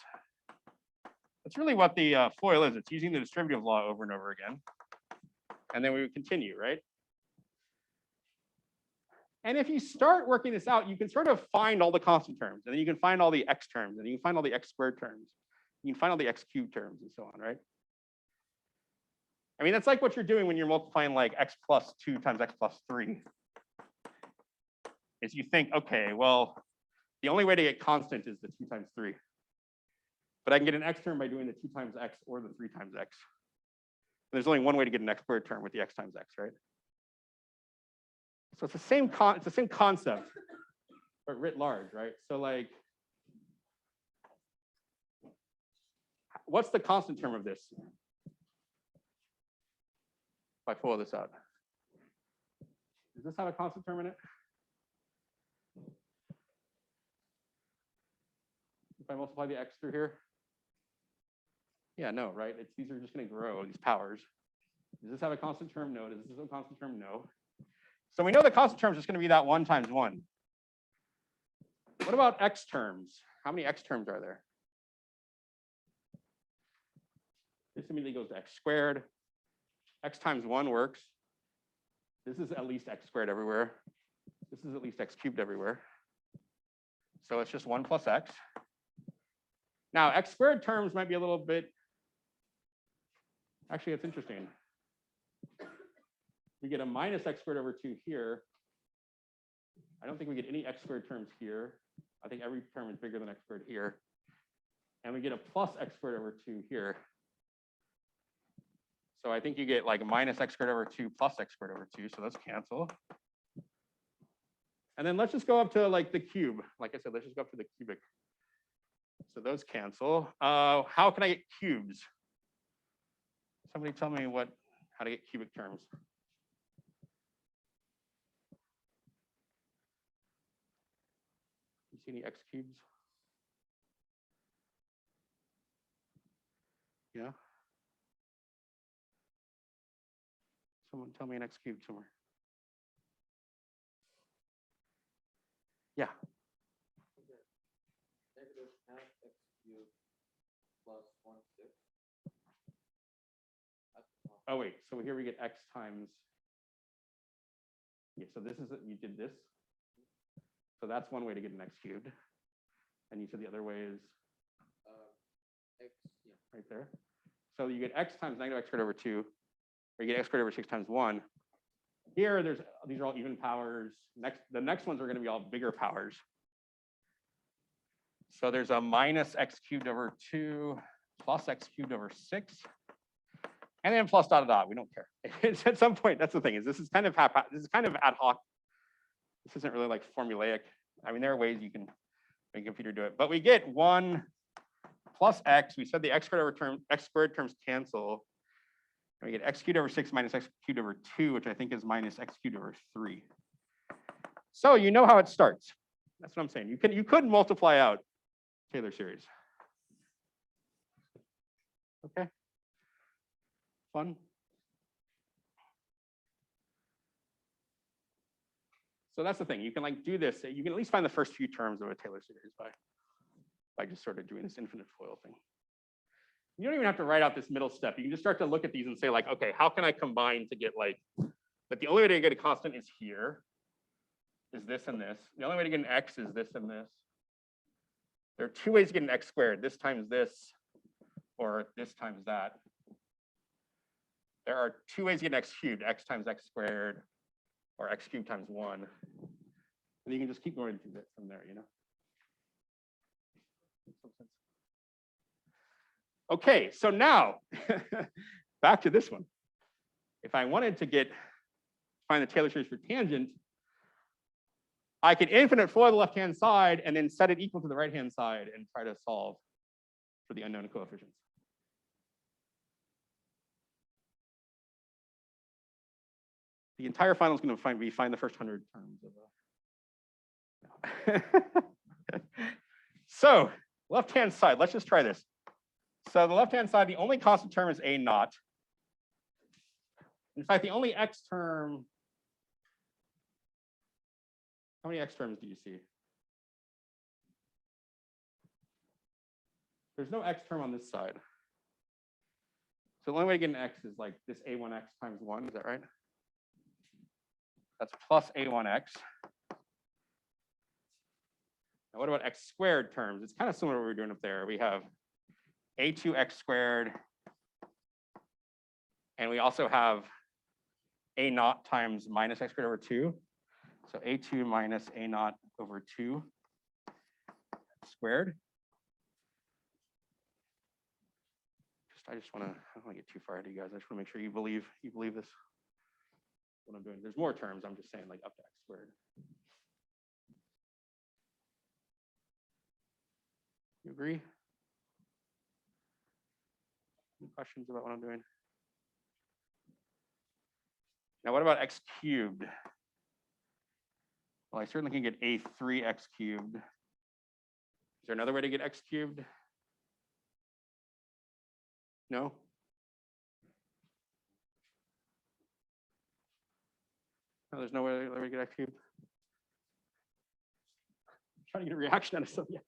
That's really what the FOIL is. It's using the distributive law over and over again. And then we would continue, right? And if you start working this out, you can sort of find all the constant terms, and then you can find all the x terms, and you can find all the x squared terms. You can find all the x cubed terms and so on, right? I mean, that's like what you're doing when you're multiplying like x plus 2 times x plus 3. Is you think, okay, well, the only way to get constant is the 2 times 3. But I can get an x term by doing the 2 times x or the 3 times x. And there's only one way to get an x squared term with the x times x, right? So it's the same concept, but writ large, right? So like, what's the constant term of this? If I FOIL this out, does this have a constant term in it? If I multiply the x through here? Yeah, no, right? These are just going to grow, these powers. Does this have a constant term? No. Does this have a constant term? No. So we know the constant term is just going to be that 1 times 1. What about x terms? How many x terms are there? This immediately goes to x squared. X times 1 works. This is at least x squared everywhere. This is at least x cubed everywhere. So it's just 1 plus x. Now, x squared terms might be a little bit, actually, it's interesting. We get a minus x squared over 2 here. I don't think we get any x squared terms here. I think every term is bigger than x squared here. And we get a plus x squared over 2 here. So I think you get like minus x squared over 2 plus x squared over 2. So let's cancel. And then let's just go up to like the cube. Like I said, let's just go up to the cubic. So those cancel. How can I get cubes? Somebody tell me how to get cubic terms. You see any x cubes? Yeah. Someone tell me an x cubed somewhere. Yeah. Negative half x cubed plus 1/6. Oh wait, so here we get x times. Yeah, so this is you did this. So that's one way to get an x cubed. And you said the other way is X, yeah. right there. So you get x times negative x squared over 2, or you get x squared over 6 times 1. Here, these are all even powers. The next ones are going to be all bigger powers. So there's a minus x cubed over 2 plus x cubed over 6. And then plus dot dot dot. We don't care. It's at some point, that's the thing, is this is kind of ad hoc. This isn't really like formulaic. I mean, there are ways you can make a computer do it, but we get 1 plus x. We said the x squared terms cancel. And we get x cubed over 6 minus x cubed over 2, which I think is minus x cubed over 3. So you know how it starts. That's what I'm saying. You could multiply out Taylor series. Okay. Fun. So that's the thing. You can like do this. You can at least find the first few terms of a Taylor series by just sort of doing this infinite FOIL thing. You don't even have to write out this middle step. You can just start to look at these and say like, okay, how can I combine to get like, but the only way to get a constant is here, is this and this. The only way to get an x is this and this. There are 2 ways to get an x squared, this times this, or this times that. There are 2 ways to get an x cubed, x times x squared, or x cubed times 1. And you can just keep going through it from there, you know? Okay, so now back to this one. If I wanted to find the Taylor series for tangent, I could infinite FOIL the left-hand side and then set it equal to the right-hand side and try to solve for the unknown coefficients. The entire final is going to find the first 100 terms of So left-hand side, let's just try this. So the left-hand side, the only constant term is a naught. In fact, the only x term, how many x terms do you see? there's no x term on this side. So the only way to get an x is like this a1x times 1, is that right? That's plus a1x. Now what about x squared terms? It's kind of similar to what we were doing up there. We have a2x squared, and we also have a naught times minus x squared over 2. So a2 minus a naught over 2 squared. I don't want to get too far ahead of you guys. I just want to make sure you believe this. What I'm doing. There's more terms. I'm just saying like up to x squared. You agree? Any questions about what I'm doing? Now, what about x cubed? Well, I certainly can get a3x cubed. Is there another way to get x cubed? No? No, there's no way to get x cubed. I'm trying to get a reaction out of something.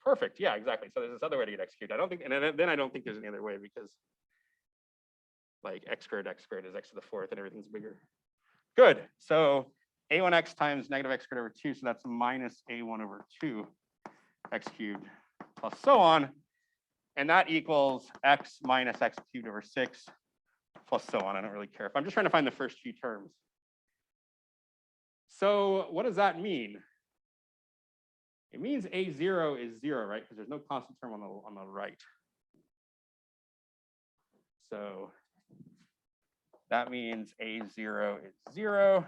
Perfect. Yeah, exactly. So there's this other way to get x cubed. I don't think, and then I don't think there's any other way, because like x squared is x to the 4th, and everything's bigger. Good. So a1x times negative x squared over 2, so that's minus a1 over 2 x cubed plus so on, and that equals x minus x cubed over 6 plus so on. I don't really care if I'm just trying to find the first few terms. So what does that mean? It means a0 is 0, right? Because there's no constant term on the right. So that means a0 is 0.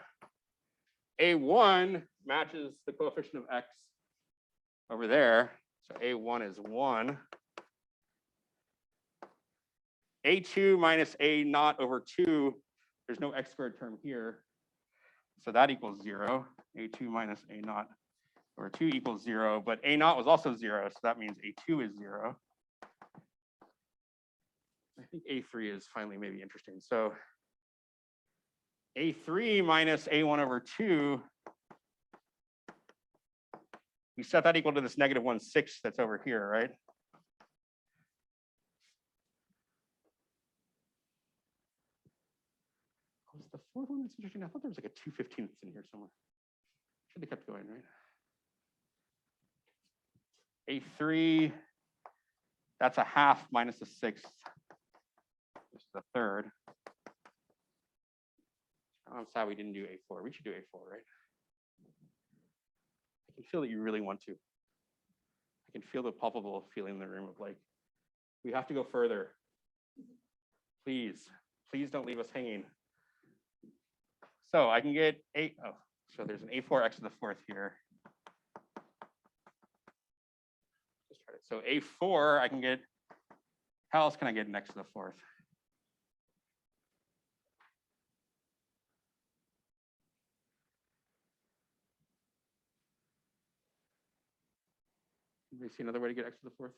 a1 matches the coefficient of x over there. So a1 is 1. a2 minus a naught over 2, there's no x squared term here. So that equals 0. a2 minus a naught over 2 equals 0, but a naught was also 0, so that means a2 is 0. I think a3 is finally maybe interesting. So a3 minus a1 over 2, we set that equal to this negative 1/6 that's over here, right? Was the 4th one that's interesting? I thought there was like a 2/15 in here somewhere. Should have kept going, right? a3, that's a half minus a 6th. This is the 3rd. I'm sad we didn't do a4. We should do a4, right? I can feel that you really want to. I can feel the palpable feeling in the room of like, we have to go further. Please, please don't leave us hanging. So I can get so there's an a4x to the 4th here. Just try it. So a4, I can get, how else can I get an x to the 4th? Do you see another way to get x to the 4th?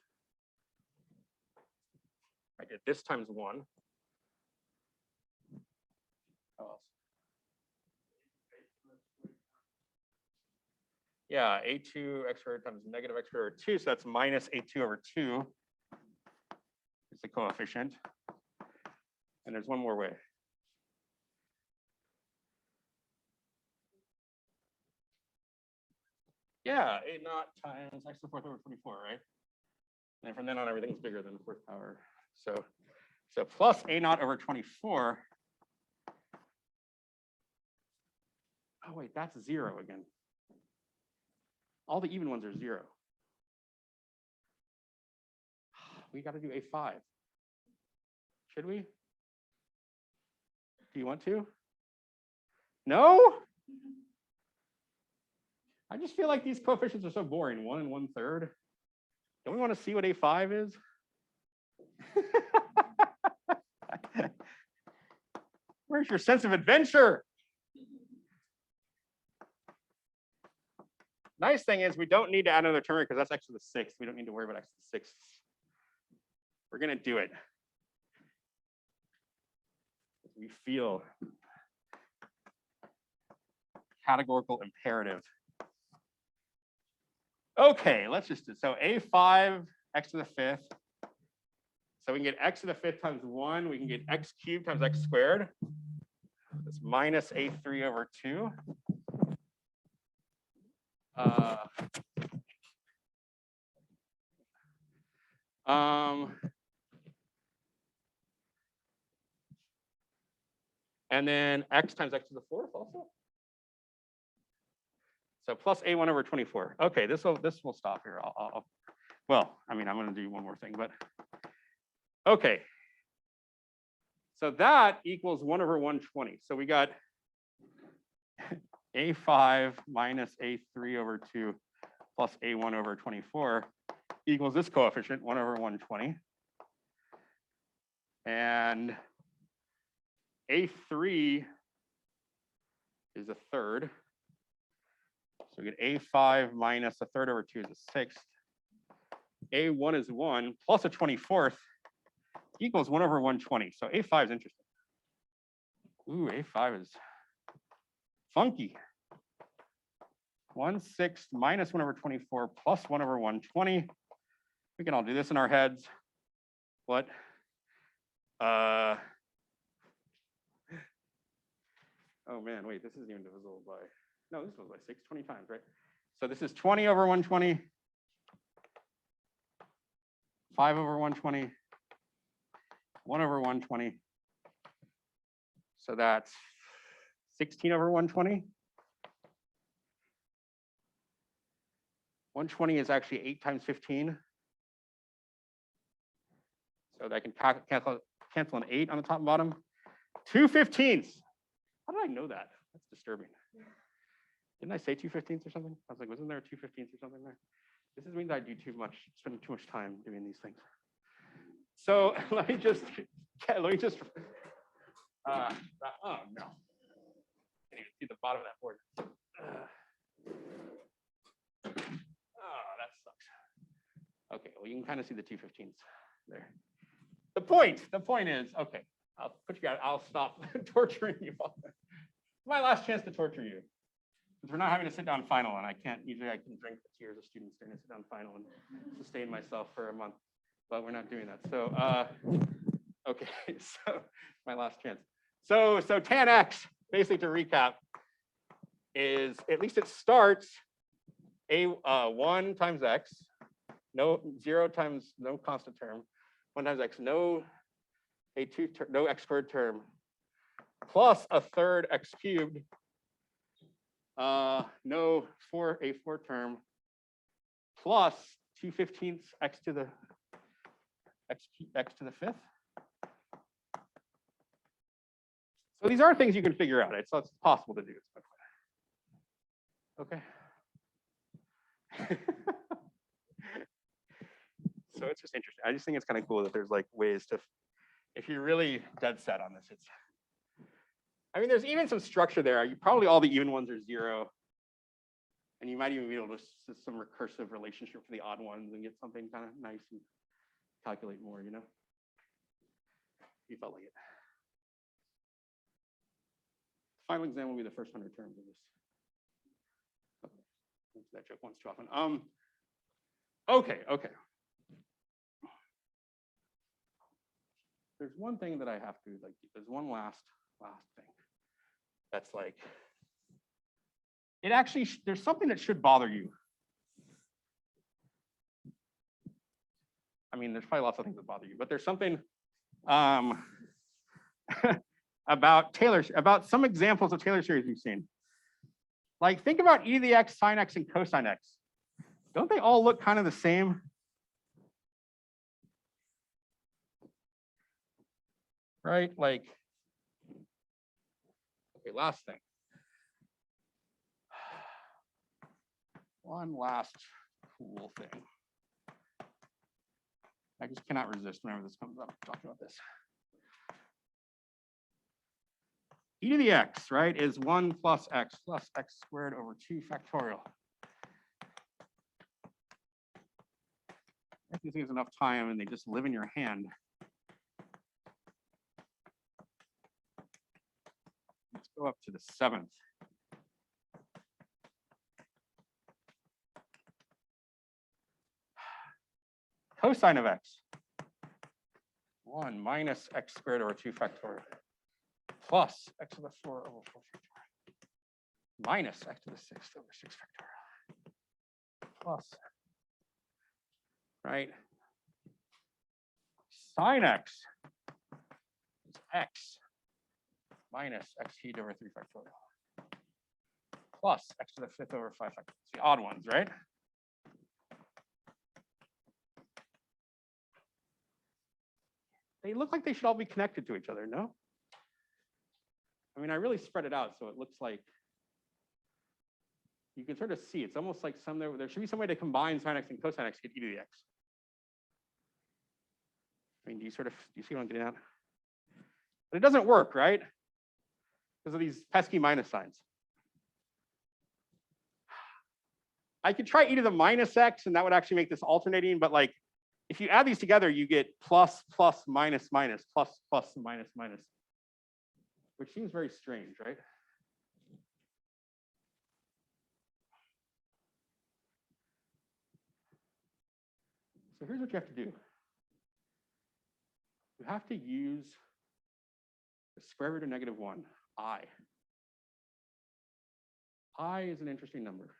I get this times 1. How else? Yeah, a2 x squared times negative x squared over 2, so that's minus a2 over 2 is the coefficient. And there's one more way. Yeah, a naught times x to the 4th over 24, right? And from then on, everything's bigger than the 4th power. So plus a naught over 24. Oh wait, that's 0 again. All the even ones are 0. We got to do a5. Should we? Do you want to? No? I just feel like these coefficients are so boring. 1 and 1/3. Don't we want to see what a5 is? Where's your sense of adventure? Nice thing is we don't need to add another term because that's x to the 6th. We don't need to worry about x to the 6th. We're going to do it. We feel categorical imperative. Okay, let's just do, so a5 x to the fifth. So we can get x to the fifth times 1. We can get x cubed times x squared. That's minus a3 over 2. And then x times x to the fourth also. So plus a1 over 24. Okay, this will stop here. Well, I mean, I'm going to do one more thing, but okay. So that equals 1 over 120. So we got a5 minus a3 over 2 plus a1 over 24 equals this coefficient, 1 over 120. And a3 is a third. So we get a5 minus a third over 2 is a sixth. a1 is 1 plus a 24th equals 1 over 120. So a5 is interesting. Ooh, a5 is funky. 1/6 minus 1 over 24 plus 1 over 120. We can all do this in our heads. What? Oh man, wait, this isn't even divisible by, no, this was by 6, 20 times, right? So this is 20 over 120, 5 over 120, 1 over 120. So that's 16 over 120. 120 is actually 8 times 15. So that can cancel an 8 on the top and bottom. 2/15. How did I know that? That's disturbing. Didn't I say 2/15 or something? I was like, wasn't there a 2/15 or something there? This means I do too much, spend too much time doing these things. So let me just, oh no. Can't even see the bottom of that board. Oh, that sucks. Okay, well, you can kind of see the 2/15s there. The point is, okay, I'll stop torturing you all. My last chance to torture you. Because we're not having a sit down final, and usually I can drink the tears of students during a sit down final and sustain myself for a month, but we're not doing that. So, okay, so my last chance. So tan x, basically to recap, is at least it starts a1 times x, no 0 times no constant term, 1 times x, no a2 term, no x squared term, plus a third x cubed, no a4 term, plus 2/15 x to the fifth. So these are things you can figure out. It's possible to do. Okay. So it's just interesting. I just think it's kind of cool that there's like ways to, if you're really dead set on this, I mean, there's even some structure there. Probably all the even ones are 0. And you might even be able to some recursive relationship for the odd ones and get something kind of nice and calculate more, you know? You felt like it. Final exam will be the first 100 terms of this. Okay. That joke once too often. Okay. There's one thing that I have to like. There's one last thing. That's like, it actually, there's something that should bother you. I mean, there's probably lots of things that bother you, but there's something about some examples of Taylor series we've seen. Like, think about e to the x, sine x, and cosine x. Don't they all look kind of the same? Right? Like, okay, last thing. One last cool thing. I just cannot resist whenever this comes up, talking about this. E to the x, right, is 1 plus x squared over 2 factorial. If you think it's enough time and they just live in your hand. Let's go up to the 7th. cosine of x. 1 minus x squared over 2 factorial plus x to the 4 over 4 factorial minus x to the 6 over 6 factorial plus, right? Sine x is x minus x cubed over 3 factorial plus x to the 5th over 5 factorial. It's the odd ones, right? They look like they should all be connected to each other, no? I mean, I really spread it out so it looks like you can sort of see. It's almost like there should be some way to combine sine x and cosine x to get e to the x. I mean, do you see what I'm getting at? But it doesn't work, right? Because of these pesky minus signs. I could try e to the minus x, and that would actually make this alternating, but like, if you add these together, you get plus, plus, minus, minus, plus, plus, minus, minus, which seems very strange, right? So here's what you have to do. You have to use the square root of -1, I. I is an interesting number.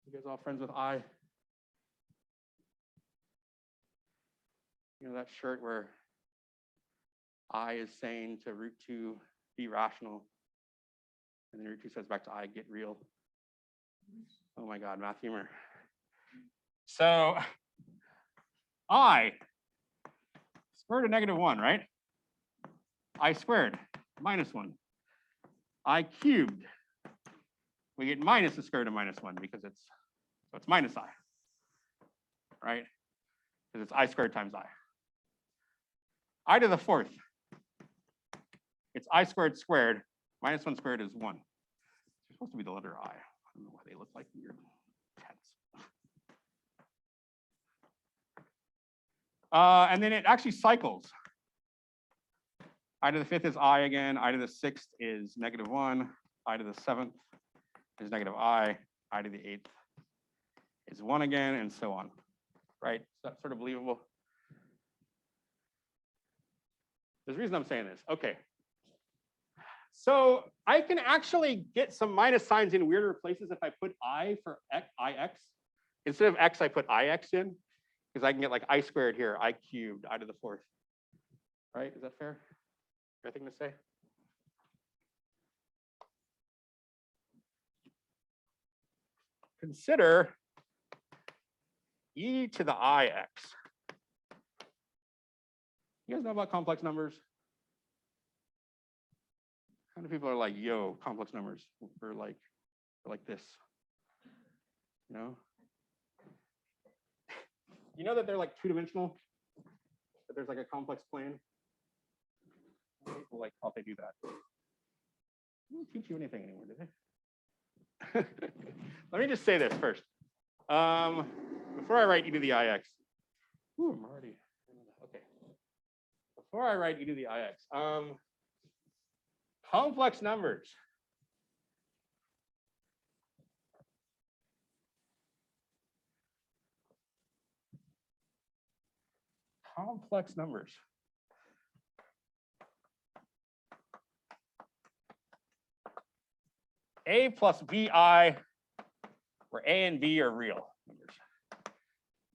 You guys all friends with I? You know that shirt where I is saying to root 2, be rational, and then root 2 says back to I, get real. Oh my God, math humor. So I, square root of -1, right? I squared, -1. I cubed, we get minus the square root of -1 because it's minus I, right? Because it's I squared times I. I to the 4th, it's I squared squared, -1 squared is 1. It's supposed to be the letter I. I don't know why they look like weird tens. And then it actually cycles. I to the 5th is I again, I to the 6th is -1, I to the 7th is -I to the 8th is 1 again, and so on, right? Is that sort of believable? There's a reason I'm saying this. Okay. So I can actually get some minus signs in weirder places if I put I for ix. Instead of x, I put ix in, because I can get like I squared here, I cubed, I to the 4th. Right? Is that fair? Fair thing to say? Consider e to the ix. You guys know about complex numbers? How many people are like, yo, complex numbers? We're like this. You know? You know that they're like 2-dimensional? That there's like a complex plane? People like how they do that. They don't teach you anything anymore, do they? Let me just say this first. Before I write e to the ix. Ooh, I'm already, okay. Before I write e to the ix, complex numbers. Complex numbers. A plus bi, where a and b are real numbers.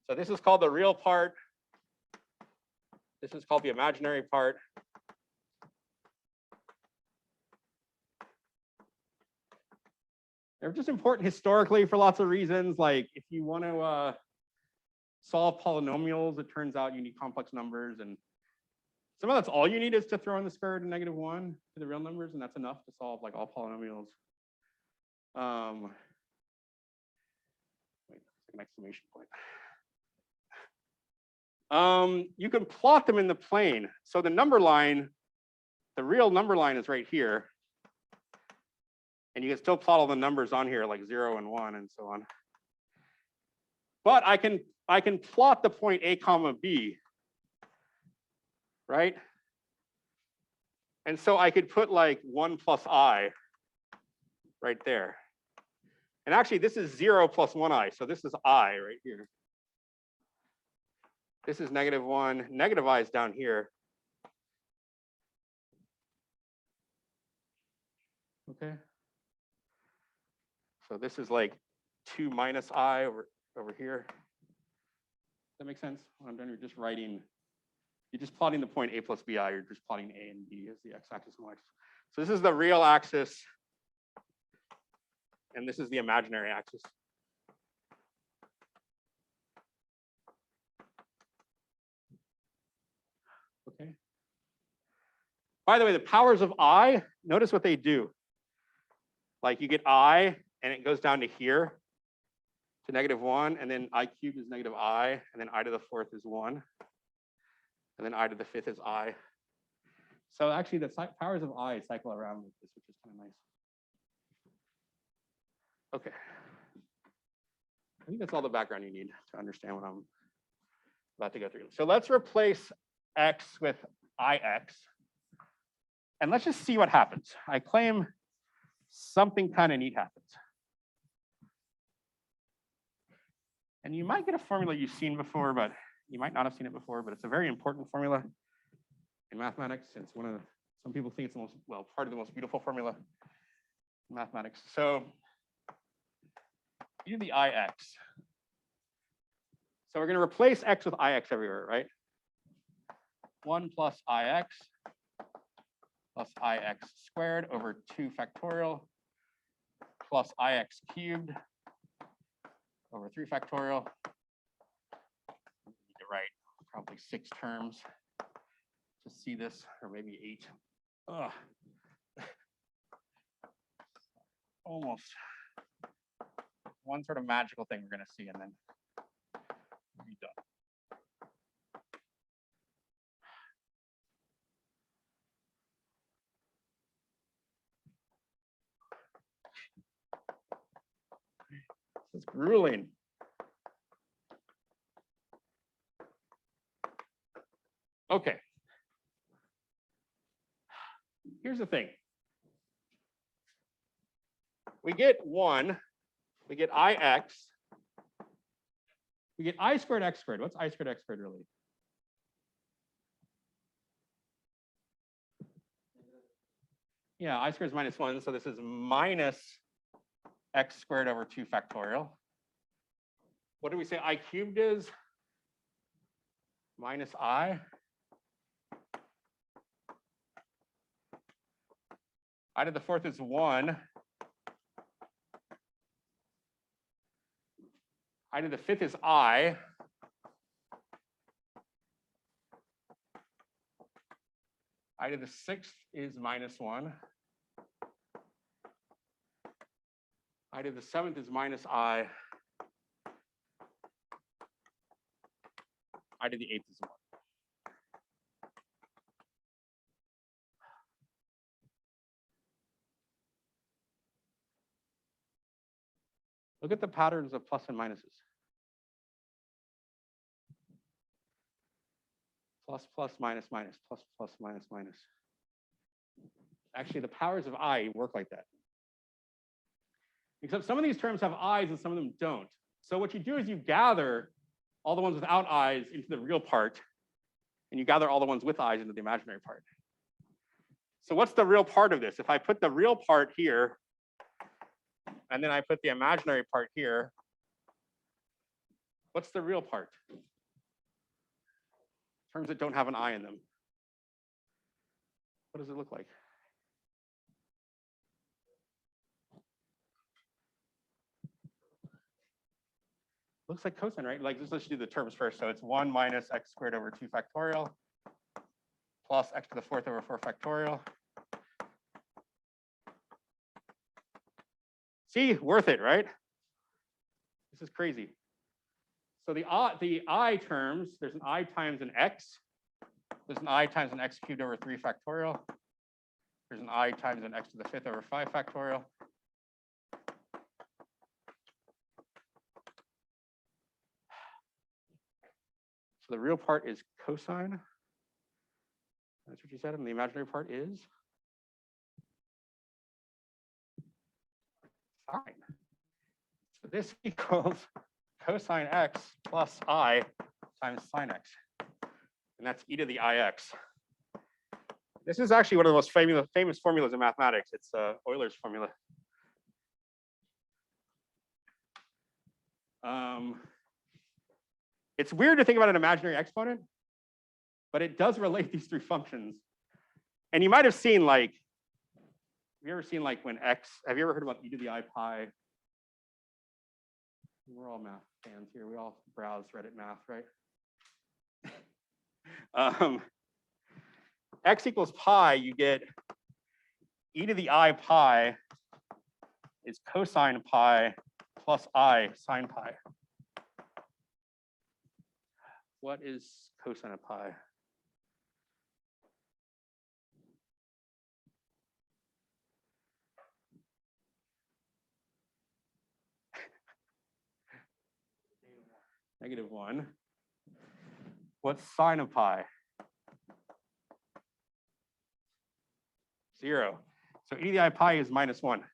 So this is called the real part. This is called the imaginary part. They're just important historically for lots of reasons. Like if you want to solve polynomials, it turns out you need complex numbers, and some of that's all you need is to throw in the square root of -1 to the real numbers, and that's enough to solve like all polynomials. Wait, an exclamation point. You can plot them in the plane. So the number line, the real number line is right here. And you can still plot all the numbers on here like 0 and 1 and so on. But I can plot the point A comma B, right? And so I could put like 1 plus I right there. And actually this is 0 plus 1i, so this is I right here. This is -1. Negative I is down here. Okay. So this is like 2 minus I over here. Does that make sense? What I'm doing, you're just writing, you're just plotting the point A plus BI, you're just plotting A and B as the x-axis and y-axis. So this is the real axis, and this is the imaginary axis. Okay. By the way, the powers of I, notice what they do. Like you get I, and it goes down to here, to -1, and then I cubed is negative I, and then I to the 4th is 1, and then I to the 5th is I. So actually, the powers of I cycle around with this, which is kind of nice. Okay. I think that's all the background you need to understand what I'm about to go through. So let's replace x with ix. And let's just see what happens. I claim something kind of neat happens. And you might get a formula you've seen before, but you might not have seen it before, but it's a very important formula in mathematics. It's one of the, some people think it's the most, well, part of the most beautiful formula in mathematics. So you do the ix. So we're going to replace x with ix everywhere, right? 1 plus ix plus ix squared over 2 factorial plus ix cubed over 3 factorial. I need to write probably 6 terms to see this, or maybe 8. Ugh. Almost. One sort of magical thing we're going to see, and then we'll be done. This is grueling. Okay. Here's the thing. We get 1, we get ix, we get I squared x squared. What's I squared x squared really? Yeah, I squared is -1, so this is minus x squared over 2 factorial. What do we say I cubed is? Minus I. I to the 4th is 1. I to the 5th is I. I to the 6th is -1. I to the 7th is minus I. I to the 8th is 1. Look at the patterns of plus and minuses. Plus, plus, minus, minus, plus, plus, minus, minus. Actually, the powers of I work like that. Except some of these terms have i's and some of them don't. So what you do is you gather all the ones without i's into the real part, and you gather all the ones with i's into the imaginary part. So what's the real part of this? If I put the real part here, and then I put the imaginary part here, what's the real part? Terms that don't have an I in them. What does it look like? Looks like cosine, right? Like this, let's do the terms first. So it's 1 minus x squared over 2 factorial plus x to the 4th over 4 factorial. See, worth it, right? This is crazy. So the I terms, there's an I times an x. There's an I times an x cubed over 3 factorial. There's an I times an x to the 5th over 5 factorial. So the real part is cosine. That's what you said, and the imaginary part is sine. So this equals cosine x plus I times sine x. And that's e to the ix. This is actually one of the most famous formulas in mathematics. It's Euler's formula. It's weird to think about an imaginary exponent, but it does relate these three functions. And you might have seen like, have you ever seen like when x, have you ever heard about e to the I pi? We're all math fans here. We all browse Reddit math, right? X equals pi, you get e to the I pi is cosine pi plus I sine pi. What is cosine of pi? -1. What's sine of pi? 0. So e to the I pi is -1.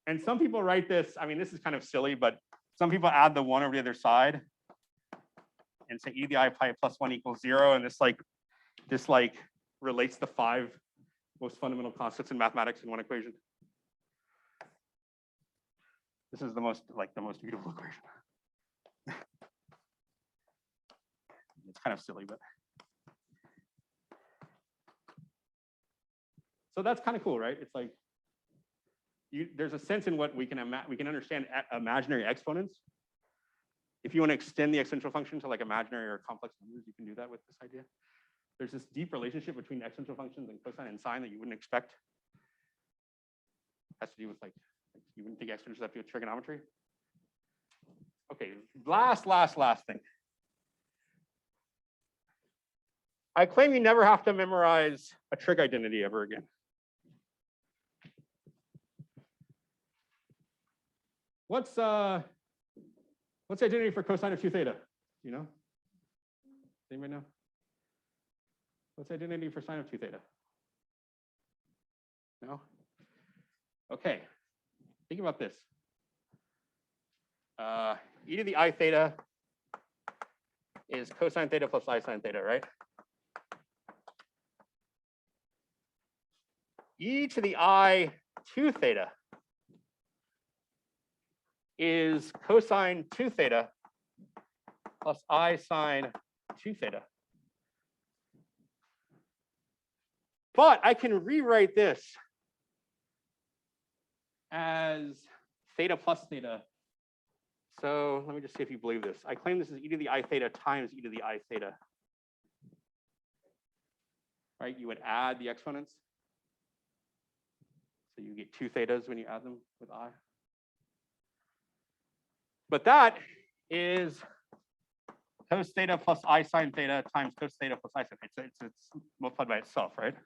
And some people write this, I mean, this is kind of silly, but some people add the 1 over the other side and say e to the I pi plus 1 equals 0. And this relates the 5 most fundamental constants in mathematics in one equation. This is the most beautiful equation. It's kind of silly, but. So that's kind of cool, right? It's like, there's a sense in what we can understand imaginary exponents. If you want to extend the exponential function to like imaginary or complex numbers, you can do that with this idea. There's this deep relationship between exponential functions and cosine and sine that you wouldn't expect. It has to do with like you wouldn't think exponentials have to do with trigonometry. Okay, last thing. I claim you never have to memorize a trig identity ever again. What's the identity for cosine of 2 theta? Do you know? Does anybody know? What's the identity for sine of 2 theta? No? Okay. Think about this. E to the I theta is cosine theta plus I sine theta, right? E to the I 2 theta is cosine 2 theta plus I sine 2 theta. But I can rewrite this as theta plus theta. So let me just see if you believe this. I claim this is e to the I theta times e to the I theta. Right? You would add the exponents. So you get 2 thetas when you add them with I. But that is cos theta plus I sine theta times cos theta plus I sine theta. It's multiplied by itself, right? I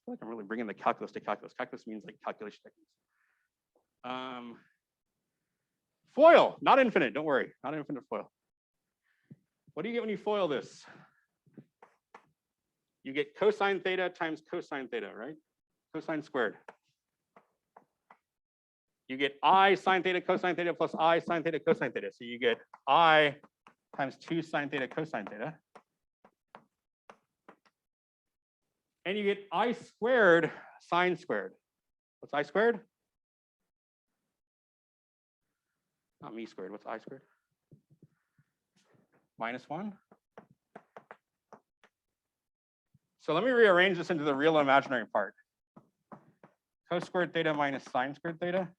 feel like I'm really bringing the calculus to calculus. Calculus means like calculation techniques. FOIL, not infinite, don't worry, not infinite FOIL. What do you get when you FOIL this? You get cosine theta times cosine theta, right? Cosine squared. You get I sine theta cosine theta plus I sine theta cosine theta. So you get I times 2 sine theta cosine theta. And you get I squared sine squared. What's I squared? Not me squared. What's I squared? -1. So let me rearrange this into the real and imaginary part. Cos squared theta minus sine squared theta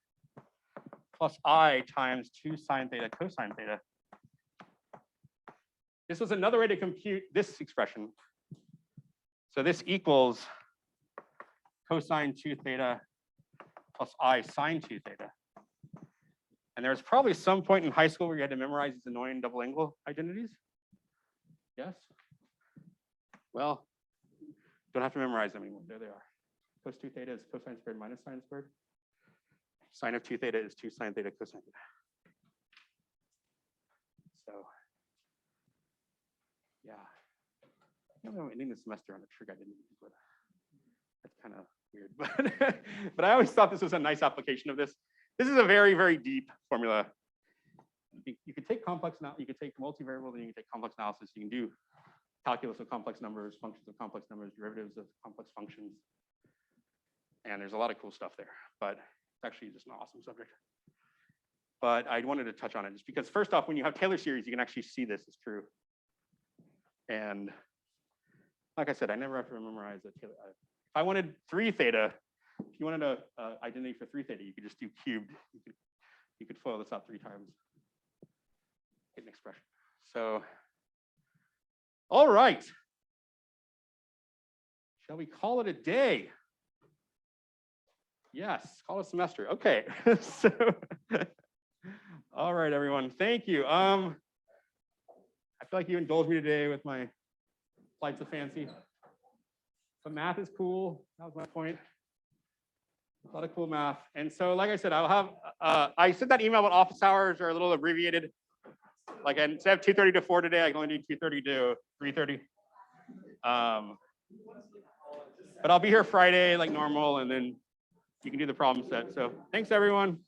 plus I times 2 sine theta cosine theta. This was another way to compute this expression. So this equals cosine 2 theta plus I sine 2 theta. And there was probably some point in high school where you had to memorize these annoying double angle identities. Yes? Well, don't have to memorize them anymore. There they are. Cos 2 theta is cosine squared minus sine squared. Sine of 2 theta is 2 sine theta cosine theta. So, yeah. I think I'm ending the semester on a trig identity, but kind of weird, but I always thought this was a nice application of this. This is a very, very deep formula. You could take complex now, you could take multivariable, then you can take complex analysis. You can do calculus of complex numbers, functions of complex numbers, derivatives of complex functions. And there's a lot of cool stuff there, but it's actually just an awesome subject. But I wanted to touch on it just because first off, when you have Taylor series, you can actually see this is true. And like I said, I never have to memorize a Taylor. If I wanted 3 theta, if you wanted a identity for 3 theta, you could just do cubed. You could FOIL this out 3 times, get an expression. So, all right. Shall we call it a day? Yes, call it a semester. Okay. So, all right, everyone. Thank you. I feel like you indulged me today with my flights of fancy. But math is cool. That was my point. A lot of cool math. And so, like I said, I'll have, I sent that email about office hours are a little abbreviated. Like instead of 2:30 to 4 today, I can only do 2:30 to 3:30. But I'll be here Friday like normal, and then you can do the problem set. So thanks, everyone.